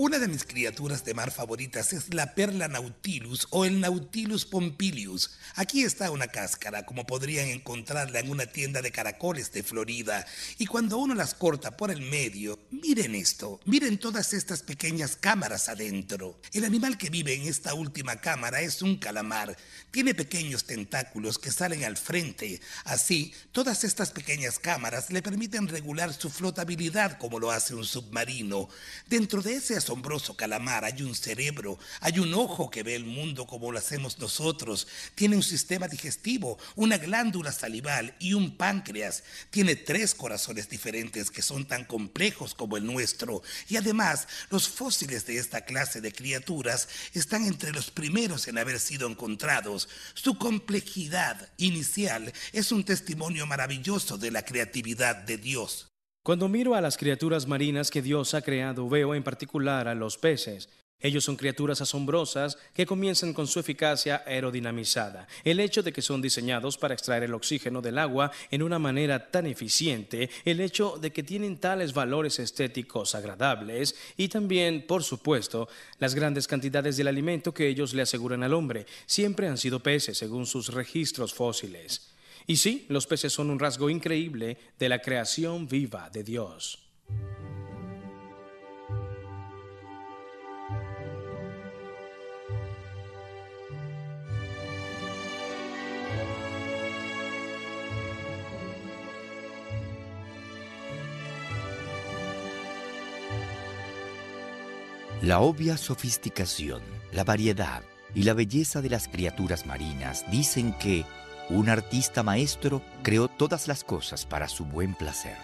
Una de mis criaturas de mar favoritas es la perla nautilus o el Nautilus pompilius. Aquí está una cáscara, como podrían encontrarla en una tienda de caracoles de Florida. Y cuando uno las corta por el medio, miren esto, miren todas estas pequeñas cámaras adentro. El animal que vive en esta última cámara es un calamar. Tiene pequeños tentáculos que salen al frente. Así, todas estas pequeñas cámaras le permiten regular su flotabilidad como lo hace un submarino. Dentro de ese asombroso calamar hay un cerebro, hay un ojo que ve el mundo como lo hacemos nosotros, tiene un sistema digestivo, una glándula salival y un páncreas, tiene 3 corazones diferentes que son tan complejos como el nuestro, y además los fósiles de esta clase de criaturas están entre los primeros en haber sido encontrados. Su complejidad inicial es un testimonio maravilloso de la creatividad de Dios. Cuando miro a las criaturas marinas que Dios ha creado, veo en particular a los peces. Ellos son criaturas asombrosas que comienzan con su eficacia aerodinamizada. El hecho de que son diseñados para extraer el oxígeno del agua en una manera tan eficiente, el hecho de que tienen tales valores estéticos agradables y también, por supuesto, las grandes cantidades del alimento que ellos le aseguran al hombre, siempre han sido peces según sus registros fósiles. Y sí, los peces son un rasgo increíble de la creación viva de Dios. La obvia sofisticación, la variedad y la belleza de las criaturas marinas dicen que un artista maestro creó todas las cosas para su buen placer.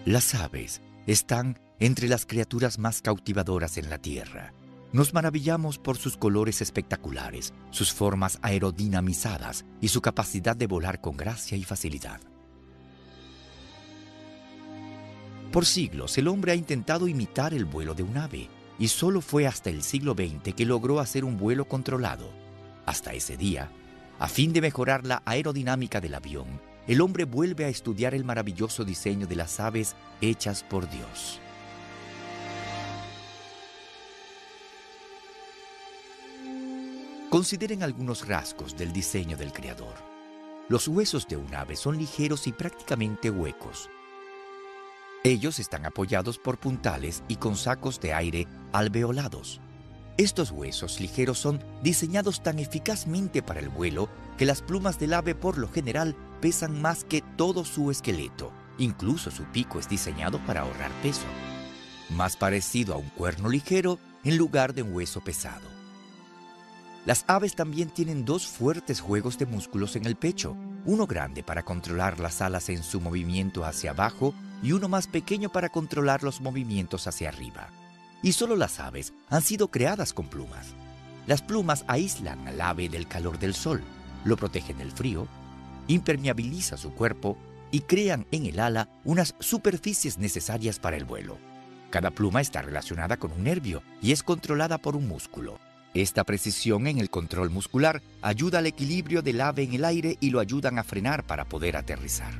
Las aves están entre las criaturas más cautivadoras en la tierra. Nos maravillamos por sus colores espectaculares, sus formas aerodinamizadas y su capacidad de volar con gracia y facilidad. Por siglos, el hombre ha intentado imitar el vuelo de un ave, y solo fue hasta el siglo XX que logró hacer un vuelo controlado. Hasta ese día, a fin de mejorar la aerodinámica del avión, el hombre vuelve a estudiar el maravilloso diseño de las aves hechas por Dios. Consideren algunos rasgos del diseño del Creador. Los huesos de un ave son ligeros y prácticamente huecos. Ellos están apoyados por puntales y con sacos de aire alveolados. Estos huesos ligeros son diseñados tan eficazmente para el vuelo que las plumas del ave por lo general pesan más que todo su esqueleto. Incluso su pico es diseñado para ahorrar peso, más parecido a un cuerno ligero en lugar de un hueso pesado. Las aves también tienen dos fuertes juegos de músculos en el pecho, uno grande para controlar las alas en su movimiento hacia abajo y uno más pequeño para controlar los movimientos hacia arriba. Y solo las aves han sido creadas con plumas. Las plumas aíslan al ave del calor del sol, lo protegen del frío, impermeabilizan su cuerpo y crean en el ala unas superficies necesarias para el vuelo. Cada pluma está relacionada con un nervio y es controlada por un músculo. Esta precisión en el control muscular ayuda al equilibrio del ave en el aire y lo ayudan a frenar para poder aterrizar.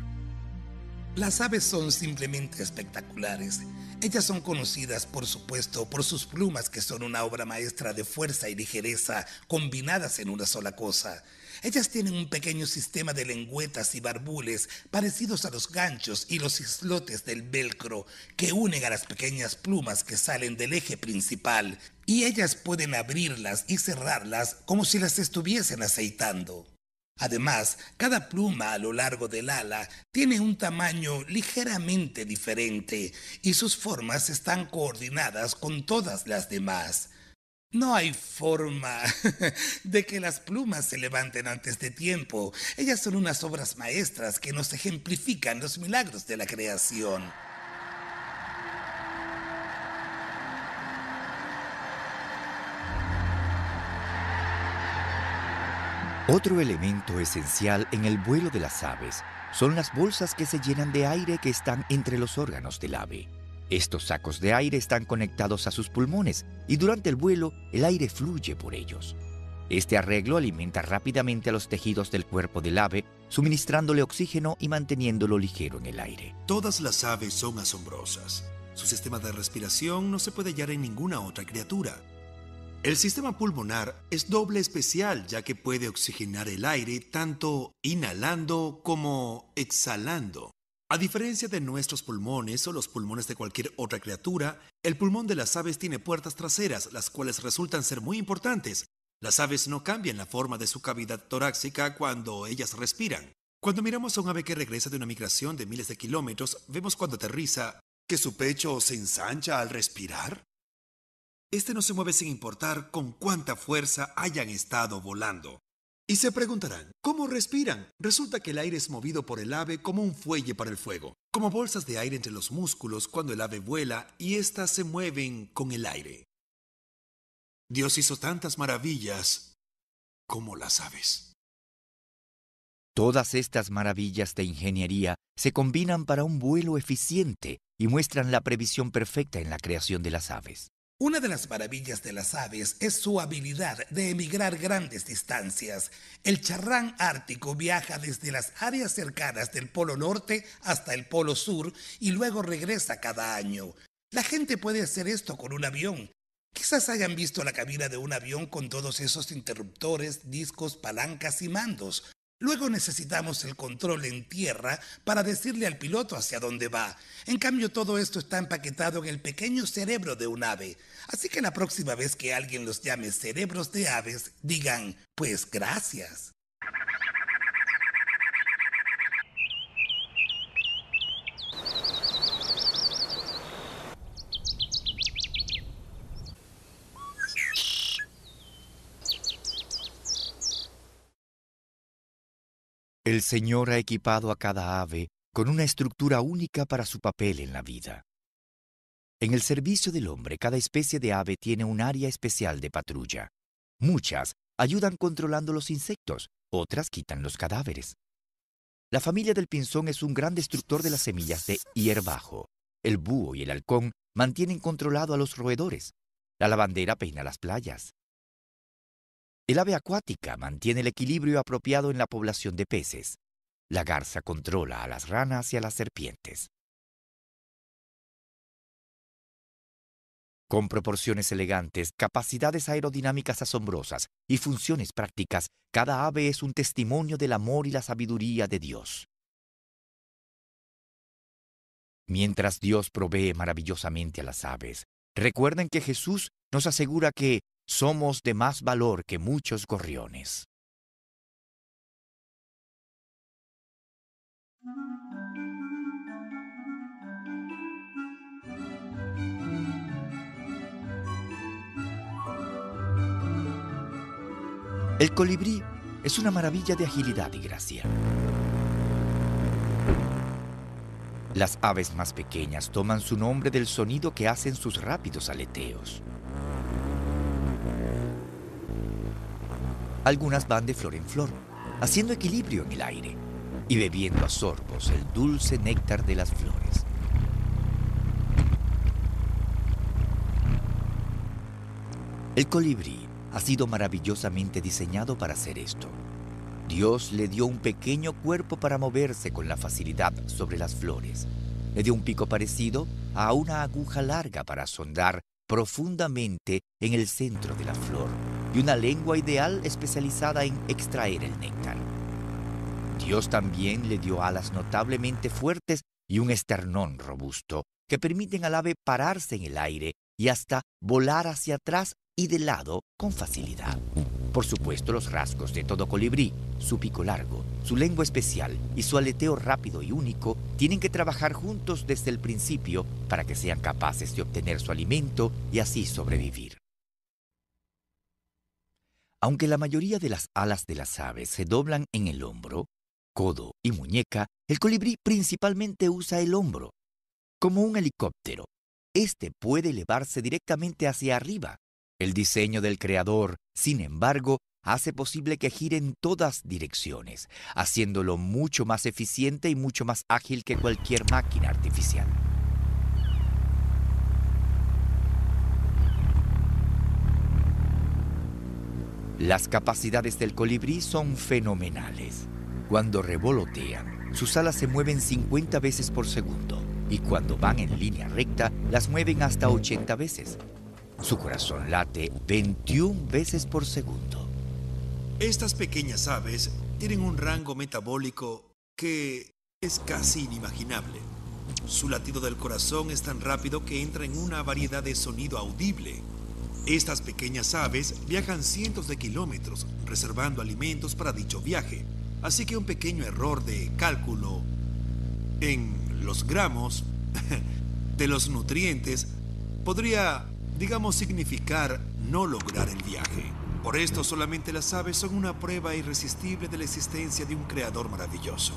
Las aves son simplemente espectaculares. Ellas son conocidas, por supuesto, por sus plumas, que son una obra maestra de fuerza y ligereza combinadas en una sola cosa. Ellas tienen un pequeño sistema de lengüetas y barbules parecidos a los ganchos y los islotes del velcro que unen a las pequeñas plumas que salen del eje principal, y ellas pueden abrirlas y cerrarlas como si las estuviesen aceitando. Además, cada pluma a lo largo del ala tiene un tamaño ligeramente diferente y sus formas están coordinadas con todas las demás. No hay forma de que las plumas se levanten antes de tiempo. Ellas son unas obras maestras que nos ejemplifican los milagros de la creación. Otro elemento esencial en el vuelo de las aves son las bolsas que se llenan de aire que están entre los órganos del ave. Estos sacos de aire están conectados a sus pulmones y durante el vuelo el aire fluye por ellos. Este arreglo alimenta rápidamente a los tejidos del cuerpo del ave, suministrándole oxígeno y manteniéndolo ligero en el aire. Todas las aves son asombrosas. Su sistema de respiración no se puede hallar en ninguna otra criatura. El sistema pulmonar es doble especial, ya que puede oxigenar el aire tanto inhalando como exhalando. A diferencia de nuestros pulmones o los pulmones de cualquier otra criatura, el pulmón de las aves tiene puertas traseras, las cuales resultan ser muy importantes. Las aves no cambian la forma de su cavidad torácica cuando ellas respiran. Cuando miramos a un ave que regresa de una migración de miles de kilómetros, vemos cuando aterriza que su pecho se ensancha al respirar. Este no se mueve sin importar con cuánta fuerza hayan estado volando. Y se preguntarán, ¿cómo respiran? Resulta que el aire es movido por el ave como un fuelle para el fuego, como bolsas de aire entre los músculos cuando el ave vuela y éstas se mueven con el aire. Dios hizo tantas maravillas como las aves. Todas estas maravillas de ingeniería se combinan para un vuelo eficiente y muestran la previsión perfecta en la creación de las aves. Una de las maravillas de las aves es su habilidad de emigrar grandes distancias. El charrán ártico viaja desde las áreas cercanas del Polo Norte hasta el Polo Sur y luego regresa cada año. La gente puede hacer esto con un avión, Quizás hayan visto la cabina de un avión con todos esos interruptores, discos, palancas y mandos. Luego necesitamos el control en tierra para decirle al piloto hacia dónde va. En cambio, todo esto está empaquetado en el pequeño cerebro de un ave. Así que la próxima vez que alguien los llame cerebros de aves, digan, pues gracias. El Señor ha equipado a cada ave con una estructura única para su papel en la vida. En el servicio del hombre, cada especie de ave tiene un área especial de patrulla. Muchas ayudan controlando los insectos, otras quitan los cadáveres. La familia del pinzón es un gran destructor de las semillas de hierbajo. El búho y el halcón mantienen controlado a los roedores. La lavandera peina las playas. El ave acuática mantiene el equilibrio apropiado en la población de peces. La garza controla a las ranas y a las serpientes. Con proporciones elegantes, capacidades aerodinámicas asombrosas y funciones prácticas, cada ave es un testimonio del amor y la sabiduría de Dios. Mientras Dios provee maravillosamente a las aves, recuerden que Jesús nos asegura que somos de más valor que muchos gorriones. El colibrí es una maravilla de agilidad y gracia. Las aves más pequeñas toman su nombre del sonido que hacen sus rápidos aleteos. Algunas van de flor en flor, haciendo equilibrio en el aire y bebiendo a sorbos el dulce néctar de las flores. El colibrí ha sido maravillosamente diseñado para hacer esto. Dios le dio un pequeño cuerpo para moverse con la facilidad sobre las flores. Le dio un pico parecido a una aguja larga para sondar profundamente en el centro de la flor y una lengua ideal especializada en extraer el néctar. Dios también le dio alas notablemente fuertes y un esternón robusto que permiten al ave pararse en el aire y hasta volar hacia atrás y de lado con facilidad. Por supuesto, los rasgos de todo colibrí, su pico largo, su lengua especial y su aleteo rápido y único, tienen que trabajar juntos desde el principio para que sean capaces de obtener su alimento y así sobrevivir. Aunque la mayoría de las alas de las aves se doblan en el hombro, codo y muñeca, el colibrí principalmente usa el hombro. Como un helicóptero, este puede elevarse directamente hacia arriba. El diseño del creador, sin embargo, hace posible que gire en todas direcciones, haciéndolo mucho más eficiente y mucho más ágil que cualquier máquina artificial. Las capacidades del colibrí son fenomenales. Cuando revolotean, sus alas se mueven 50 veces por segundo y cuando van en línea recta, las mueven hasta 80 veces. Su corazón late 21 veces por segundo. Estas pequeñas aves tienen un rango metabólico que es casi inimaginable. Su latido del corazón es tan rápido que entra en una variedad de sonido audible. Estas pequeñas aves viajan cientos de kilómetros, reservando alimentos para dicho viaje. Así que un pequeño error de cálculo en los gramos de los nutrientes podría, digamos, significar no lograr el viaje. Por esto solamente las aves son una prueba irresistible de la existencia de un creador maravilloso.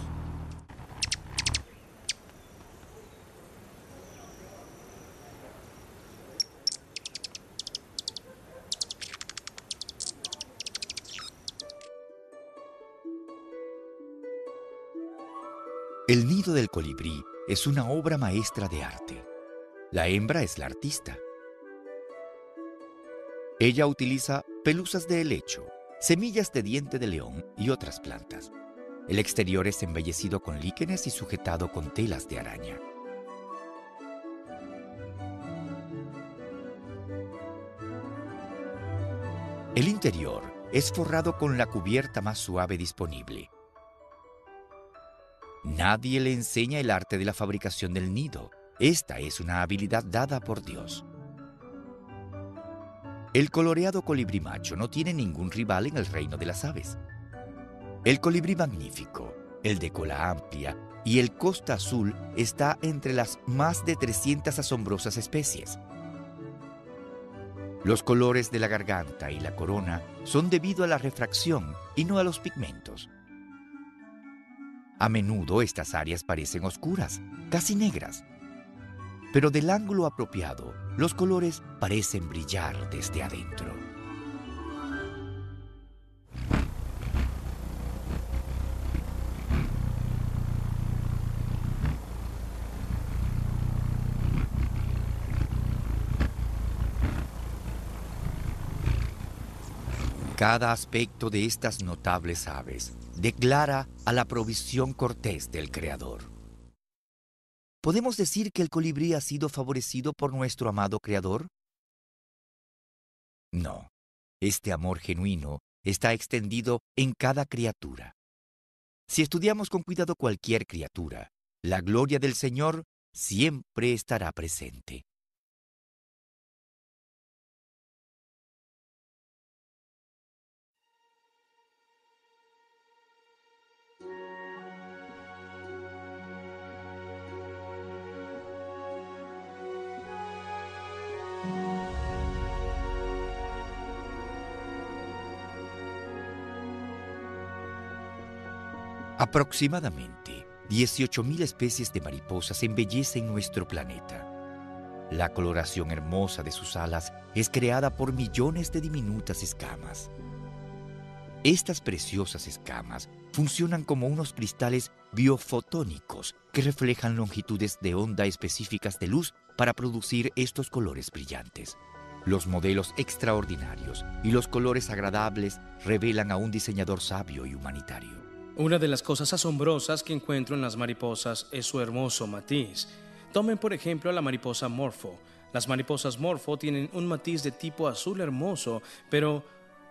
El nido del colibrí es una obra maestra de arte. La hembra es la artista. Ella utiliza pelusas de helecho, semillas de diente de león y otras plantas. El exterior es embellecido con líquenes y sujetado con telas de araña. El interior es forrado con la cubierta más suave disponible. Nadie le enseña el arte de la fabricación del nido. Esta es una habilidad dada por Dios. El coloreado colibrí macho no tiene ningún rival en el reino de las aves. El colibrí magnífico, el de cola amplia y el costa azul está entre las más de 300 asombrosas especies. Los colores de la garganta y la corona son debido a la refracción y no a los pigmentos. A menudo estas áreas parecen oscuras, casi negras. Pero del ángulo apropiado, los colores parecen brillar desde adentro. Cada aspecto de estas notables aves declara a la provisión cortés del Creador. ¿Podemos decir que el colibrí ha sido favorecido por nuestro amado Creador? No. Este amor genuino está extendido en cada criatura. Si estudiamos con cuidado cualquier criatura, la gloria del Señor siempre estará presente. Aproximadamente 18.000 especies de mariposas embellecen nuestro planeta. La coloración hermosa de sus alas es creada por millones de diminutas escamas. Estas preciosas escamas funcionan como unos cristales biofotónicos que reflejan longitudes de onda específicas de luz para producir estos colores brillantes. Los modelos extraordinarios y los colores agradables revelan a un diseñador sabio y humanitario. Una de las cosas asombrosas que encuentro en las mariposas es su hermoso matiz. Tomen por ejemplo a la mariposa morfo. Las mariposas morfo tienen un matiz de tipo azul hermoso, pero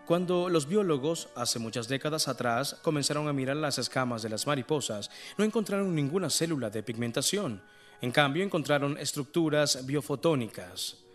cuando los biólogos, hace muchas décadas atrás, comenzaron a mirar las escamas de las mariposas, no encontraron ninguna célula de pigmentación. En cambio, encontraron estructuras biofotónicas.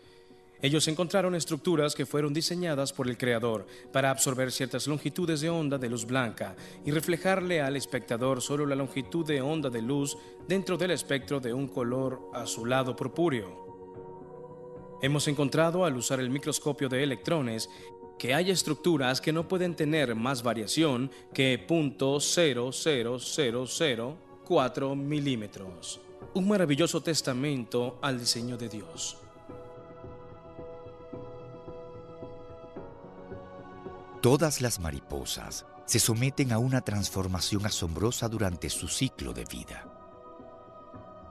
Ellos encontraron estructuras que fueron diseñadas por el Creador para absorber ciertas longitudes de onda de luz blanca y reflejarle al espectador solo la longitud de onda de luz dentro del espectro de un color azulado purpúreo. Hemos encontrado al usar el microscopio de electrones que hay estructuras que no pueden tener más variación que 0.00004 milímetros. Un maravilloso testamento al diseño de Dios. Todas las mariposas se someten a una transformación asombrosa durante su ciclo de vida.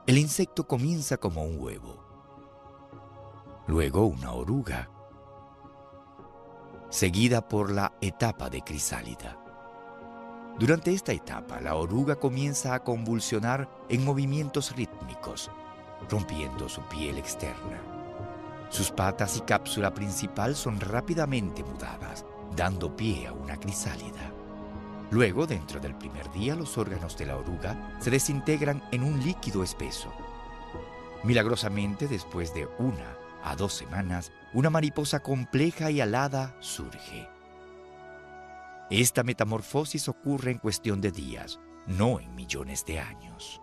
El insecto comienza como un huevo, luego una oruga, seguida por la etapa de crisálida. Durante esta etapa, la oruga comienza a convulsionar en movimientos rítmicos, rompiendo su piel externa. Sus patas y cápsula principal son rápidamente mudadas, dando pie a una crisálida. Luego, dentro del primer día, los órganos de la oruga se desintegran en un líquido espeso. Milagrosamente, después de 1 a 2 semanas, una mariposa compleja y alada surge. Esta metamorfosis ocurre en cuestión de días, no en millones de años.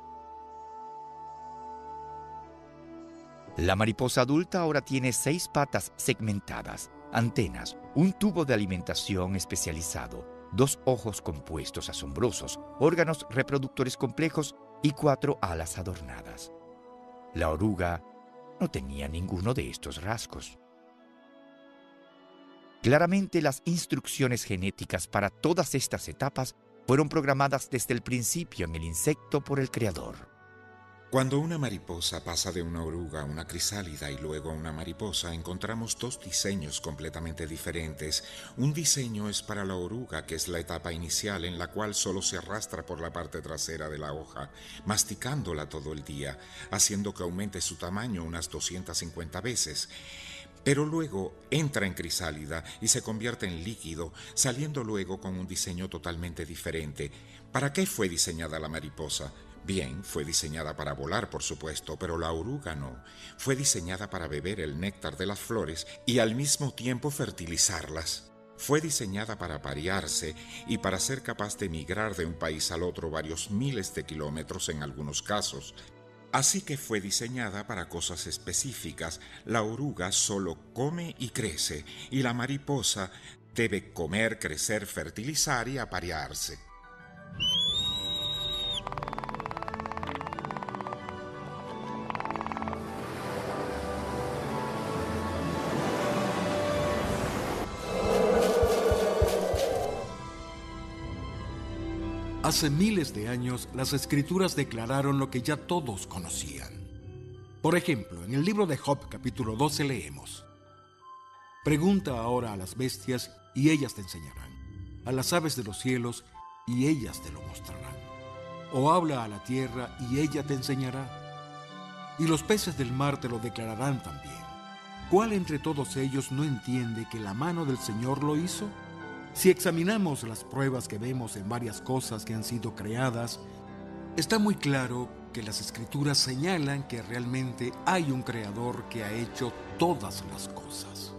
La mariposa adulta ahora tiene 6 patas segmentadas, antenas, un tubo de alimentación especializado, 2 ojos compuestos asombrosos, órganos reproductores complejos y 4 alas adornadas. La oruga no tenía ninguno de estos rasgos. Claramente, las instrucciones genéticas para todas estas etapas fueron programadas desde el principio en el insecto por el Creador. Cuando una mariposa pasa de una oruga a una crisálida y luego a una mariposa, encontramos 2 diseños completamente diferentes. Un diseño es para la oruga, que es la etapa inicial en la cual solo se arrastra por la parte trasera de la hoja, masticándola todo el día, haciendo que aumente su tamaño unas 250 veces. pero luego entra en crisálida y se convierte en líquido, saliendo luego con un diseño totalmente diferente. ¿Para qué fue diseñada la mariposa? Bien, fue diseñada para volar, por supuesto, pero la oruga no. Fue diseñada para beber el néctar de las flores y al mismo tiempo fertilizarlas. Fue diseñada para aparearse y para ser capaz de migrar de un país al otro varios miles de kilómetros en algunos casos. Así que fue diseñada para cosas específicas. La oruga solo come y crece, y la mariposa debe comer, crecer, fertilizar y aparearse. Hace miles de años, las Escrituras declararon lo que ya todos conocían. Por ejemplo, en el libro de Job, capítulo 12, leemos: Pregunta ahora a las bestias, y ellas te enseñarán; a las aves de los cielos, y ellas te lo mostrarán. O habla a la tierra, y ella te enseñará. Y los peces del mar te lo declararán también. ¿Cuál entre todos ellos no entiende que la mano del Señor lo hizo? Si examinamos las pruebas que vemos en varias cosas que han sido creadas, está muy claro que las Escrituras señalan que realmente hay un Creador que ha hecho todas las cosas.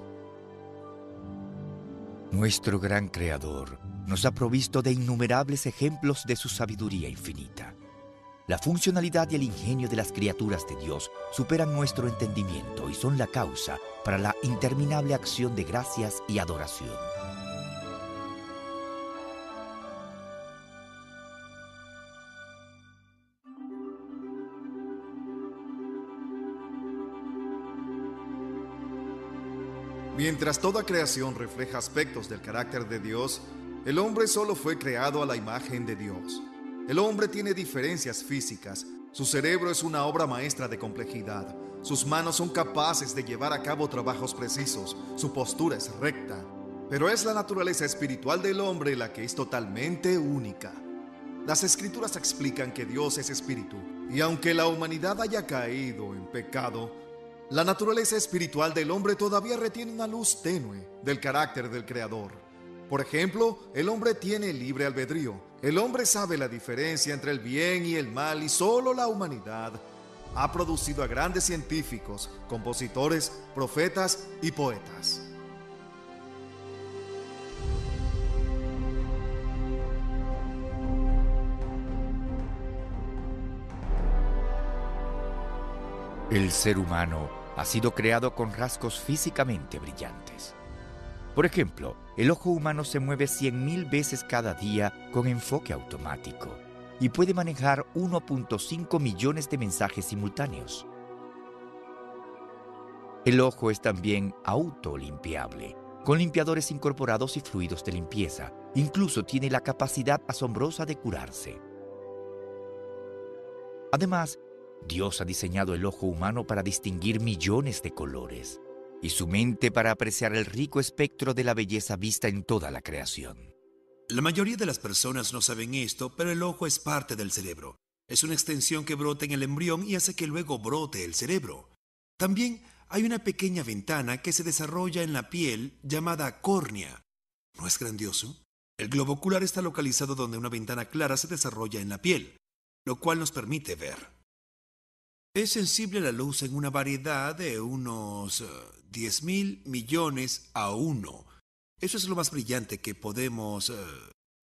Nuestro gran Creador nos ha provisto de innumerables ejemplos de su sabiduría infinita. La funcionalidad y el ingenio de las criaturas de Dios superan nuestro entendimiento y son la causa para la interminable acción de gracias y adoración. Mientras toda creación refleja aspectos del carácter de Dios, el hombre solo fue creado a la imagen de Dios. El hombre tiene diferencias físicas, su cerebro es una obra maestra de complejidad, sus manos son capaces de llevar a cabo trabajos precisos, su postura es recta, pero es la naturaleza espiritual del hombre la que es totalmente única. Las Escrituras explican que Dios es espíritu, y aunque la humanidad haya caído en pecado, la naturaleza espiritual del hombre todavía retiene una luz tenue del carácter del Creador. Por ejemplo, el hombre tiene libre albedrío. El hombre sabe la diferencia entre el bien y el mal, y solo la humanidad ha producido a grandes científicos, compositores, profetas y poetas. El ser humano ha sido creado con rasgos físicamente brillantes. Por ejemplo, el ojo humano se mueve 100.000 veces cada día con enfoque automático y puede manejar 1.5 millones de mensajes simultáneos. El ojo es también autolimpiable, con limpiadores incorporados y fluidos de limpieza. Incluso tiene la capacidad asombrosa de curarse. Además, Dios ha diseñado el ojo humano para distinguir millones de colores y su mente para apreciar el rico espectro de la belleza vista en toda la creación. La mayoría de las personas no saben esto, pero el ojo es parte del cerebro. Es una extensión que brota en el embrión y hace que luego brote el cerebro. También hay una pequeña ventana que se desarrolla en la piel llamada córnea. ¿No es grandioso? El globo ocular está localizado donde una ventana clara se desarrolla en la piel, lo cual nos permite ver. Es sensible a la luz en una variedad de unos 10.000 millones a 1. Eso es lo más brillante que podemos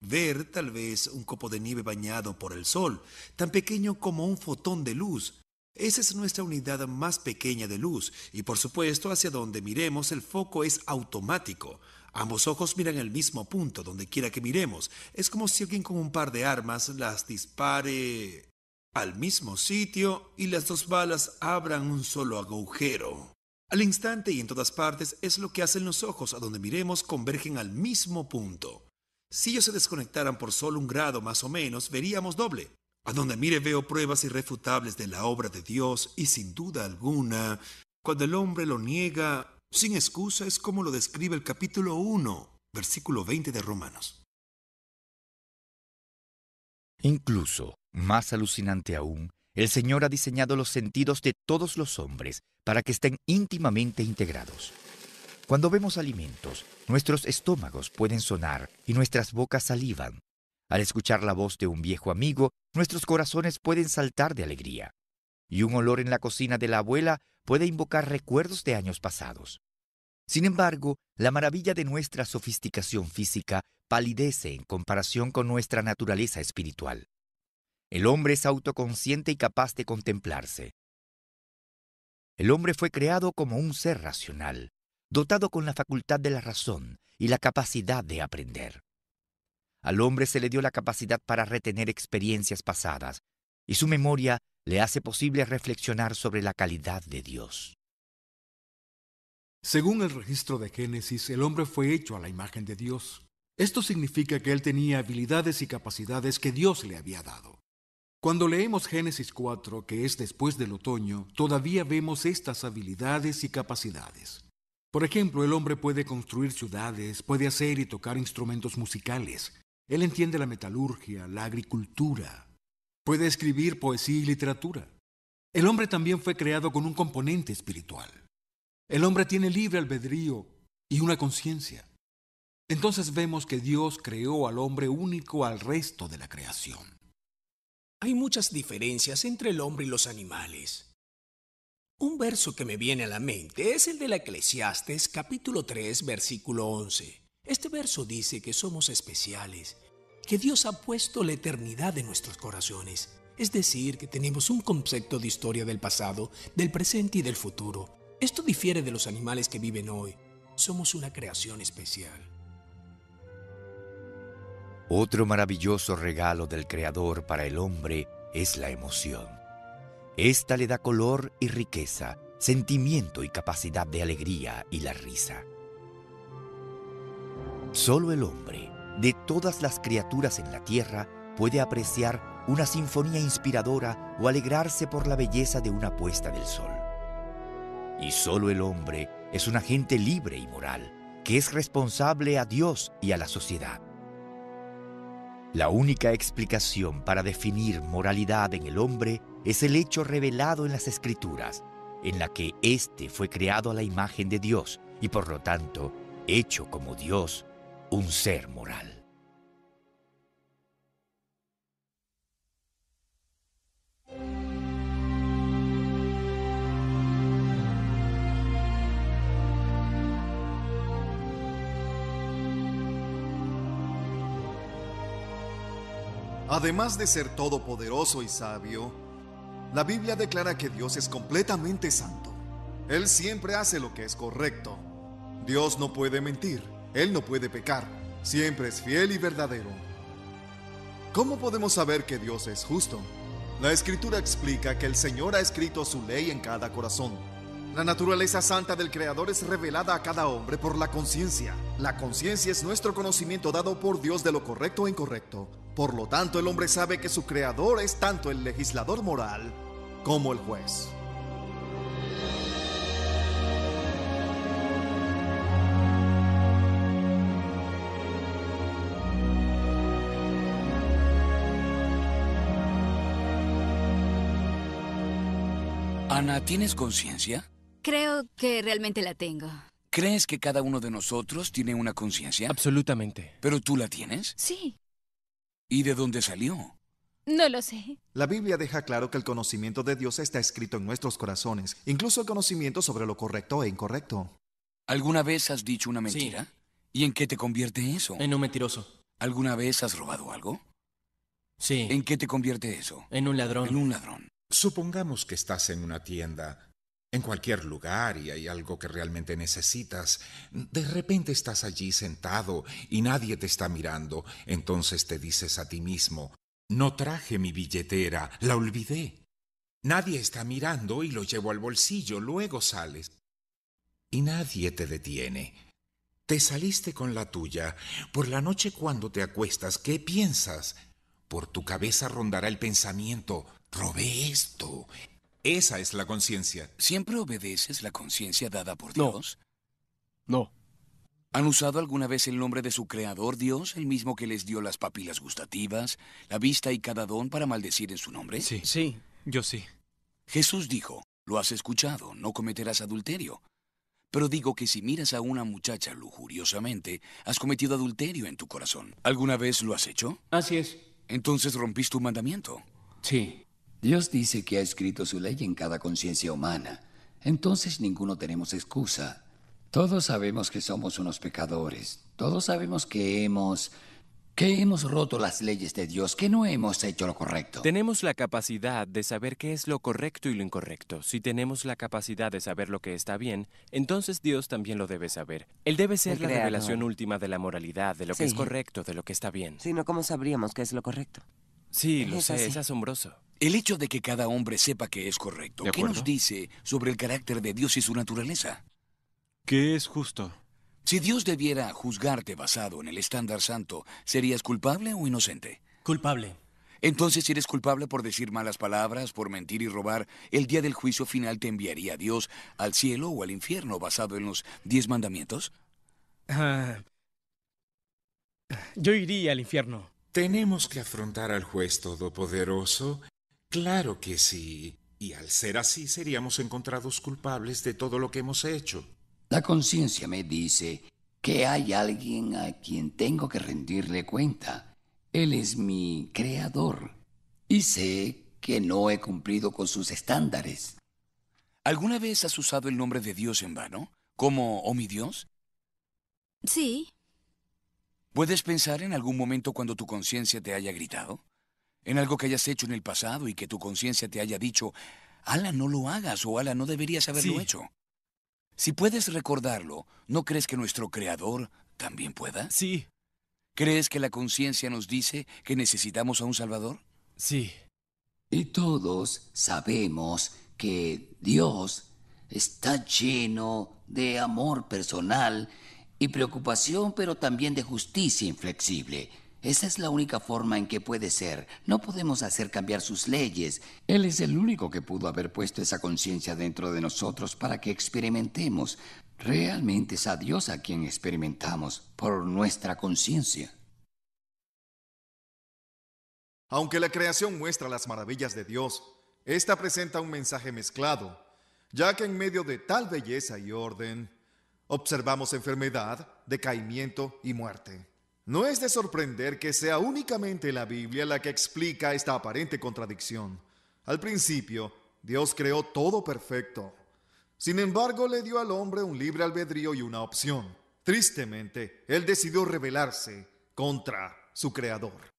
ver, tal vez un copo de nieve bañado por el sol, tan pequeño como un fotón de luz. Esa es nuestra unidad más pequeña de luz, y por supuesto hacia donde miremos el foco es automático. Ambos ojos miran el mismo punto donde quiera que miremos. Es como si alguien con un par de armas las dispare al mismo sitio y las dos balas abran un solo agujero. Al instante y en todas partes es lo que hacen los ojos. A donde miremos convergen al mismo punto. Si ellos se desconectaran por solo 1 grado más o menos, veríamos doble. A donde mire veo pruebas irrefutables de la obra de Dios y sin duda alguna, cuando el hombre lo niega sin excusa, es como lo describe el capítulo 1, versículo 20 de Romanos. Incluso, más alucinante aún, el Señor ha diseñado los sentidos de todos los hombres para que estén íntimamente integrados. Cuando vemos alimentos, nuestros estómagos pueden sonar y nuestras bocas salivan. Al escuchar la voz de un viejo amigo, nuestros corazones pueden saltar de alegría. Y un olor en la cocina de la abuela puede invocar recuerdos de años pasados. Sin embargo, la maravilla de nuestra sofisticación física palidece en comparación con nuestra naturaleza espiritual. El hombre es autoconsciente y capaz de contemplarse. El hombre fue creado como un ser racional, dotado con la facultad de la razón y la capacidad de aprender. Al hombre se le dio la capacidad para retener experiencias pasadas, y su memoria le hace posible reflexionar sobre la calidad de Dios. Según el registro de Génesis, el hombre fue hecho a la imagen de Dios. Esto significa que él tenía habilidades y capacidades que Dios le había dado. Cuando leemos Génesis 4, que es después del otoño, todavía vemos estas habilidades y capacidades. Por ejemplo, el hombre puede construir ciudades, puede hacer y tocar instrumentos musicales. Él entiende la metalurgia, la agricultura. Puede escribir poesía y literatura. El hombre también fue creado con un componente espiritual. El hombre tiene libre albedrío y una conciencia. Entonces vemos que Dios creó al hombre único al resto de la creación. Hay muchas diferencias entre el hombre y los animales. Un verso que me viene a la mente es el de la Eclesiastes, capítulo 3, versículo 11. Este verso dice que somos especiales, que Dios ha puesto la eternidad en nuestros corazones. Es decir, que tenemos un concepto de historia del pasado, del presente y del futuro. Esto difiere de los animales que viven hoy. Somos una creación especial. Otro maravilloso regalo del Creador para el hombre es la emoción. Esta le da color y riqueza, sentimiento y capacidad de alegría y la risa. Solo el hombre, de todas las criaturas en la tierra, puede apreciar una sinfonía inspiradora o alegrarse por la belleza de una puesta del sol. Y solo el hombre es un agente libre y moral, que es responsable a Dios y a la sociedad. La única explicación para definir moralidad en el hombre es el hecho revelado en las Escrituras, en la que éste fue creado a la imagen de Dios y por lo tanto, hecho como Dios, un ser moral. Además de ser todopoderoso y sabio, la Biblia declara que Dios es completamente santo. Él siempre hace lo que es correcto. Dios no puede mentir, Él no puede pecar, siempre es fiel y verdadero. ¿Cómo podemos saber que Dios es justo? La Escritura explica que el Señor ha escrito su ley en cada corazón. La naturaleza santa del Creador es revelada a cada hombre por la conciencia. La conciencia es nuestro conocimiento dado por Dios de lo correcto e incorrecto. Por lo tanto, el hombre sabe que su Creador es tanto el legislador moral como el juez. Ana, ¿tienes conciencia? Creo que realmente la tengo. ¿Crees que cada uno de nosotros tiene una conciencia? Absolutamente. ¿Pero tú la tienes? Sí. ¿Y de dónde salió? No lo sé. La Biblia deja claro que el conocimiento de Dios está escrito en nuestros corazones, incluso el conocimiento sobre lo correcto e incorrecto. ¿Alguna vez has dicho una mentira? Sí. ¿Y en qué te convierte eso? En un mentiroso. ¿Alguna vez has robado algo? Sí. ¿En qué te convierte eso? En un ladrón. En un ladrón. Supongamos que estás en una tienda, en cualquier lugar, y hay algo que realmente necesitas. De repente estás allí sentado y nadie te está mirando. Entonces te dices a ti mismo: no traje mi billetera, la olvidé. Nadie está mirando y lo llevo al bolsillo. Luego sales y nadie te detiene. Te saliste con la tuya. Por la noche, cuando te acuestas, ¿qué piensas? Por tu cabeza rondará el pensamiento: robé esto. Esa es la conciencia. ¿Siempre obedeces la conciencia dada por Dios? No. ¿Han usado alguna vez el nombre de su creador, Dios, el mismo que les dio las papilas gustativas, la vista y cada don para maldecir en su nombre? Sí, yo sí. Jesús dijo: lo has escuchado, no cometerás adulterio. Pero digo que si miras a una muchacha lujuriosamente, has cometido adulterio en tu corazón. ¿Alguna vez lo has hecho? Así es. Entonces rompiste un mandamiento. Sí. Dios dice que ha escrito su ley en cada conciencia humana. Entonces ninguno tenemos excusa. Todos sabemos que somos unos pecadores. Todos sabemos que hemos roto las leyes de Dios, que no hemos hecho lo correcto. Tenemos la capacidad de saber qué es lo correcto y lo incorrecto. Si tenemos la capacidad de saber lo que está bien, entonces Dios también lo debe saber. Él debe ser la revelación última de la moralidad, de lo que es correcto, de lo que está bien. Si no, ¿cómo sabríamos qué es lo correcto? Sí, lo sé, es asombroso. El hecho de que cada hombre sepa que es correcto, ¿qué nos dice sobre el carácter de Dios y su naturaleza? ¿Qué es justo? Si Dios debiera juzgarte basado en el estándar santo, ¿serías culpable o inocente? Culpable. Entonces, si eres culpable por decir malas palabras, por mentir y robar, el día del juicio final te enviaría a Dios al cielo o al infierno basado en los 10 mandamientos. Yo iría al infierno. ¿Tenemos que afrontar al juez todopoderoso? Claro que sí. Y al ser así, seríamos encontrados culpables de todo lo que hemos hecho. La conciencia me dice que hay alguien a quien tengo que rendirle cuenta. Él es mi creador. Y sé que no he cumplido con sus estándares. ¿Alguna vez has usado el nombre de Dios en vano? ¿Como, oh mi Dios? Sí. ¿Puedes pensar en algún momento cuando tu conciencia te haya gritado? ¿En algo que hayas hecho en el pasado y que tu conciencia te haya dicho, Ala, no lo hagas o Ala, no deberías haberlo hecho? Si puedes recordarlo, ¿no crees que nuestro Creador también pueda? Sí. ¿Crees que la conciencia nos dice que necesitamos a un Salvador? Sí. Y todos sabemos que Dios está lleno de amor personal y preocupación, pero también de justicia inflexible. Esa es la única forma en que puede ser. No podemos hacer cambiar sus leyes. Él es el único que pudo haber puesto esa conciencia dentro de nosotros para que experimentemos. Realmente es a Dios a quien experimentamos por nuestra conciencia. Aunque la creación muestra las maravillas de Dios, esta presenta un mensaje mezclado, ya que en medio de tal belleza y orden, observamos enfermedad, decaimiento y muerte. No es de sorprender que sea únicamente la Biblia la que explica esta aparente contradicción. Al principio, Dios creó todo perfecto. Sin embargo, le dio al hombre un libre albedrío y una opción. Tristemente, él decidió rebelarse contra su creador.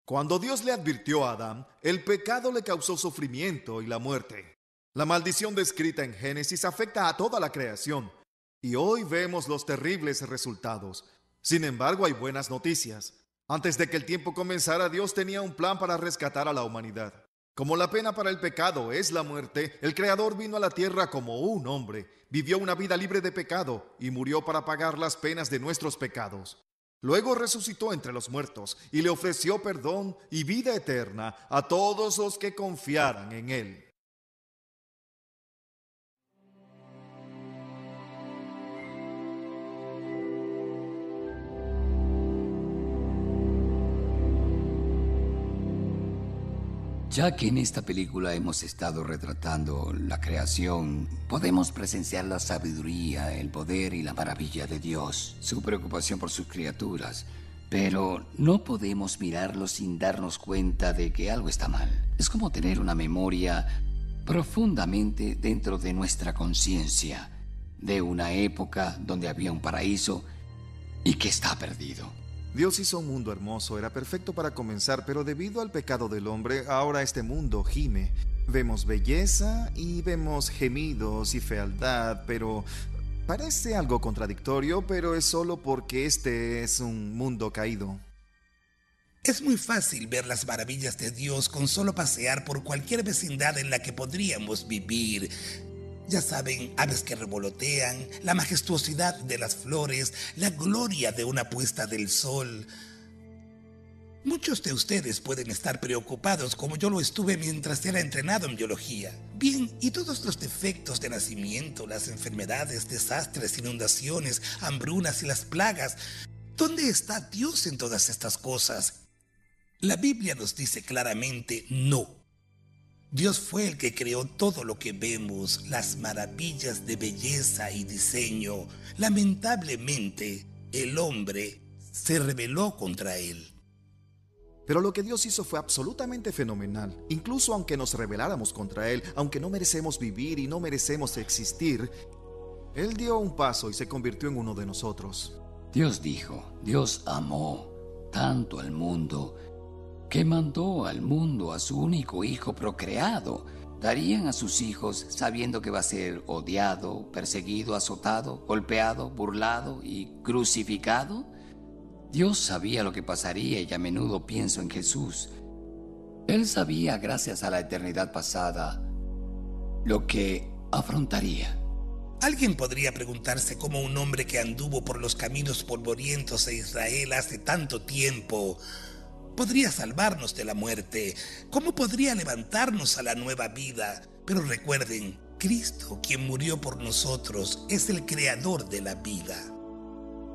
Cuando Dios le advirtió a Adán, el pecado le causó sufrimiento y la muerte. La maldición descrita en Génesis afecta a toda la creación, y hoy vemos los terribles resultados. Sin embargo, hay buenas noticias. Antes de que el tiempo comenzara, Dios tenía un plan para rescatar a la humanidad. Como la pena para el pecado es la muerte, el Creador vino a la tierra como un hombre, vivió una vida libre de pecado y murió para pagar las penas de nuestros pecados. Luego resucitó entre los muertos y le ofreció perdón y vida eterna a todos los que confiaran en Él. Ya que en esta película hemos estado retratando la creación, podemos presenciar la sabiduría, el poder y la maravilla de Dios, su preocupación por sus criaturas. Pero no podemos mirarlo sin darnos cuenta de que algo está mal. Es como tener una memoria profundamente dentro de nuestra conciencia, de una época donde había un paraíso y que está perdido. Dios hizo un mundo hermoso, era perfecto para comenzar, pero debido al pecado del hombre, ahora este mundo gime. Vemos belleza y vemos gemidos y fealdad, pero parece algo contradictorio, pero es solo porque este es un mundo caído. Es muy fácil ver las maravillas de Dios con solo pasear por cualquier vecindad en la que podríamos vivir. Ya saben, aves que revolotean, la majestuosidad de las flores, la gloria de una puesta del sol. Muchos de ustedes pueden estar preocupados como yo lo estuve mientras era entrenado en biología. Bien, ¿y todos los defectos de nacimiento, las enfermedades, desastres, inundaciones, hambrunas y las plagas? ¿Dónde está Dios en todas estas cosas? La Biblia nos dice claramente no. Dios fue el que creó todo lo que vemos, las maravillas de belleza y diseño. Lamentablemente, el hombre se rebeló contra él. Pero lo que Dios hizo fue absolutamente fenomenal. Incluso aunque nos rebeláramos contra Él, aunque no merecemos vivir y no merecemos existir, Él dio un paso y se convirtió en uno de nosotros. Dios dijo, Dios amó tanto al mundo que mandó al mundo a su único hijo procreado. ¿Darían a sus hijos sabiendo que va a ser odiado, perseguido, azotado, golpeado, burlado y crucificado? Dios sabía lo que pasaría y a menudo pienso en Jesús. Él sabía, gracias a la eternidad pasada, lo que afrontaría. Alguien podría preguntarse cómo un hombre que anduvo por los caminos polvorientos de Israel hace tanto tiempo podría salvarnos de la muerte. ¿Cómo podría levantarnos a la nueva vida? Pero recuerden, Cristo, quien murió por nosotros, es el creador de la vida.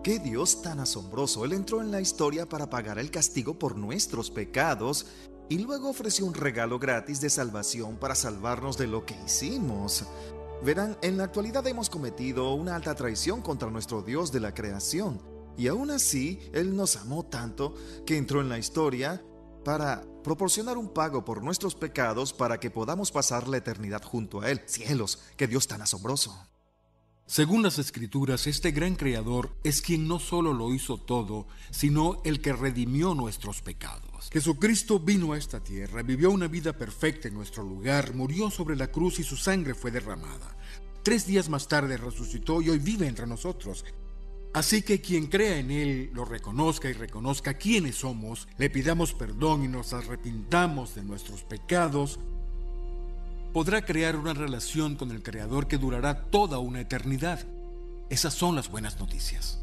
¡Qué Dios tan asombroso! Él entró en la historia para pagar el castigo por nuestros pecados y luego ofreció un regalo gratis de salvación para salvarnos de lo que hicimos. Verán, en la actualidad hemos cometido una alta traición contra nuestro Dios de la creación y aún así Él nos amó tanto que entró en la historia para proporcionar un pago por nuestros pecados para que podamos pasar la eternidad junto a Él. ¡Cielos! ¡Qué Dios tan asombroso! Según las Escrituras, este gran Creador es quien no solo lo hizo todo, sino el que redimió nuestros pecados. Jesucristo vino a esta tierra, vivió una vida perfecta en nuestro lugar, murió sobre la cruz y su sangre fue derramada. 3 días más tarde resucitó y hoy vive entre nosotros. Así que quien crea en Él, lo reconozca y reconozca quiénes somos, le pidamos perdón y nos arrepintamos de nuestros pecados, podrá crear una relación con el Creador que durará toda una eternidad. Esas son las buenas noticias.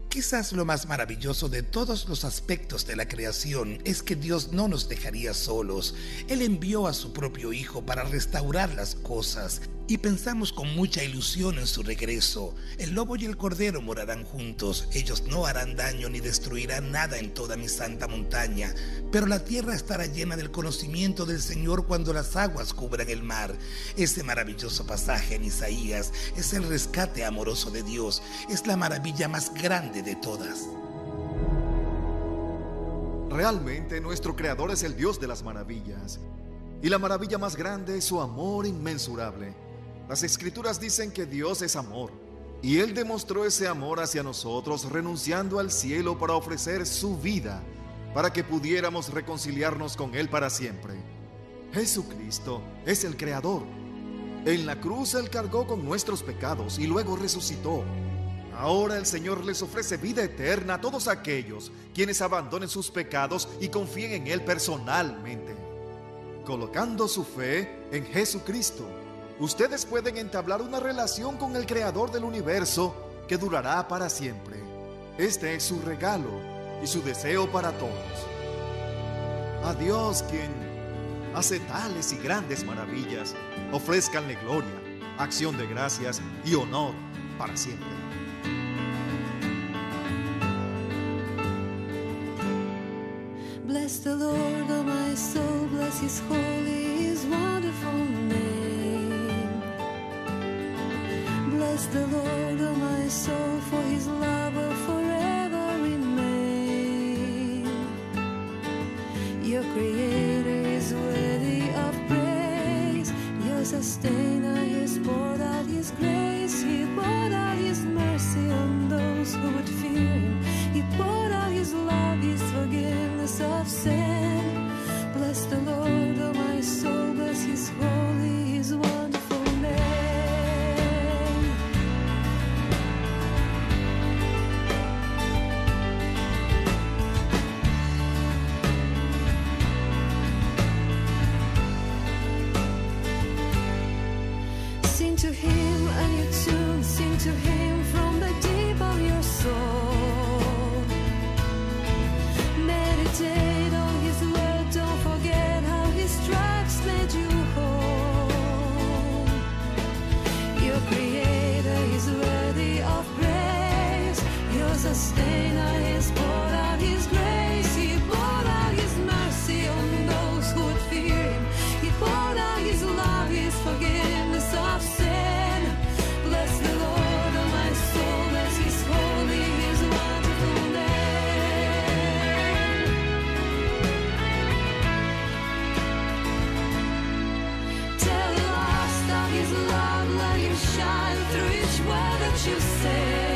Quizás lo más maravilloso de todos los aspectos de la creación es que Dios no nos dejaría solos. Él envió a su propio Hijo para restaurar las cosas y pensamos con mucha ilusión en su regreso. El lobo y el cordero morarán juntos. Ellos no harán daño ni destruirán nada en toda mi santa montaña. Pero la tierra estará llena del conocimiento del Señor cuando las aguas cubran el mar. Ese maravilloso pasaje en Isaías es el rescate amoroso de Dios. Es la maravilla más grande de todas. Realmente nuestro Creador es el Dios de las maravillas. Y la maravilla más grande es su amor inmensurable. Las Escrituras dicen que Dios es amor, y Él demostró ese amor hacia nosotros renunciando al cielo para ofrecer su vida, para que pudiéramos reconciliarnos con Él para siempre. Jesucristo es el Creador. En la cruz Él cargó con nuestros pecados y luego resucitó. Ahora el Señor les ofrece vida eterna a todos aquellos quienes abandonen sus pecados y confíen en Él personalmente. Colocando su fe en Jesucristo, ustedes pueden entablar una relación con el Creador del universo que durará para siempre. Este es su regalo y su deseo para todos. A Dios, quien hace tales y grandes maravillas, ofrézcanle gloria, acción de gracias y honor para siempre. Bless the Lord, oh my soul, bless His holy, His wonderful name. Bless the Lord, oh my soul, for His love will forever remain. Your Creator is worthy of praise. Your Sustainer has poured out His grace. He poured out His mercy on those who would fear Him. He poured out His love, His forgiveness of sin. Bless the Lord, oh my soul, bless His holy, His wonderful name. Sing to Him a new tune, sing to Him from the deep of your soul. Meditate on His word, don't forget how His stripes made you whole. Your Creator is worthy of praise. Your Sustainer has poured out His grace. He poured out His mercy on those who would fear Him. you say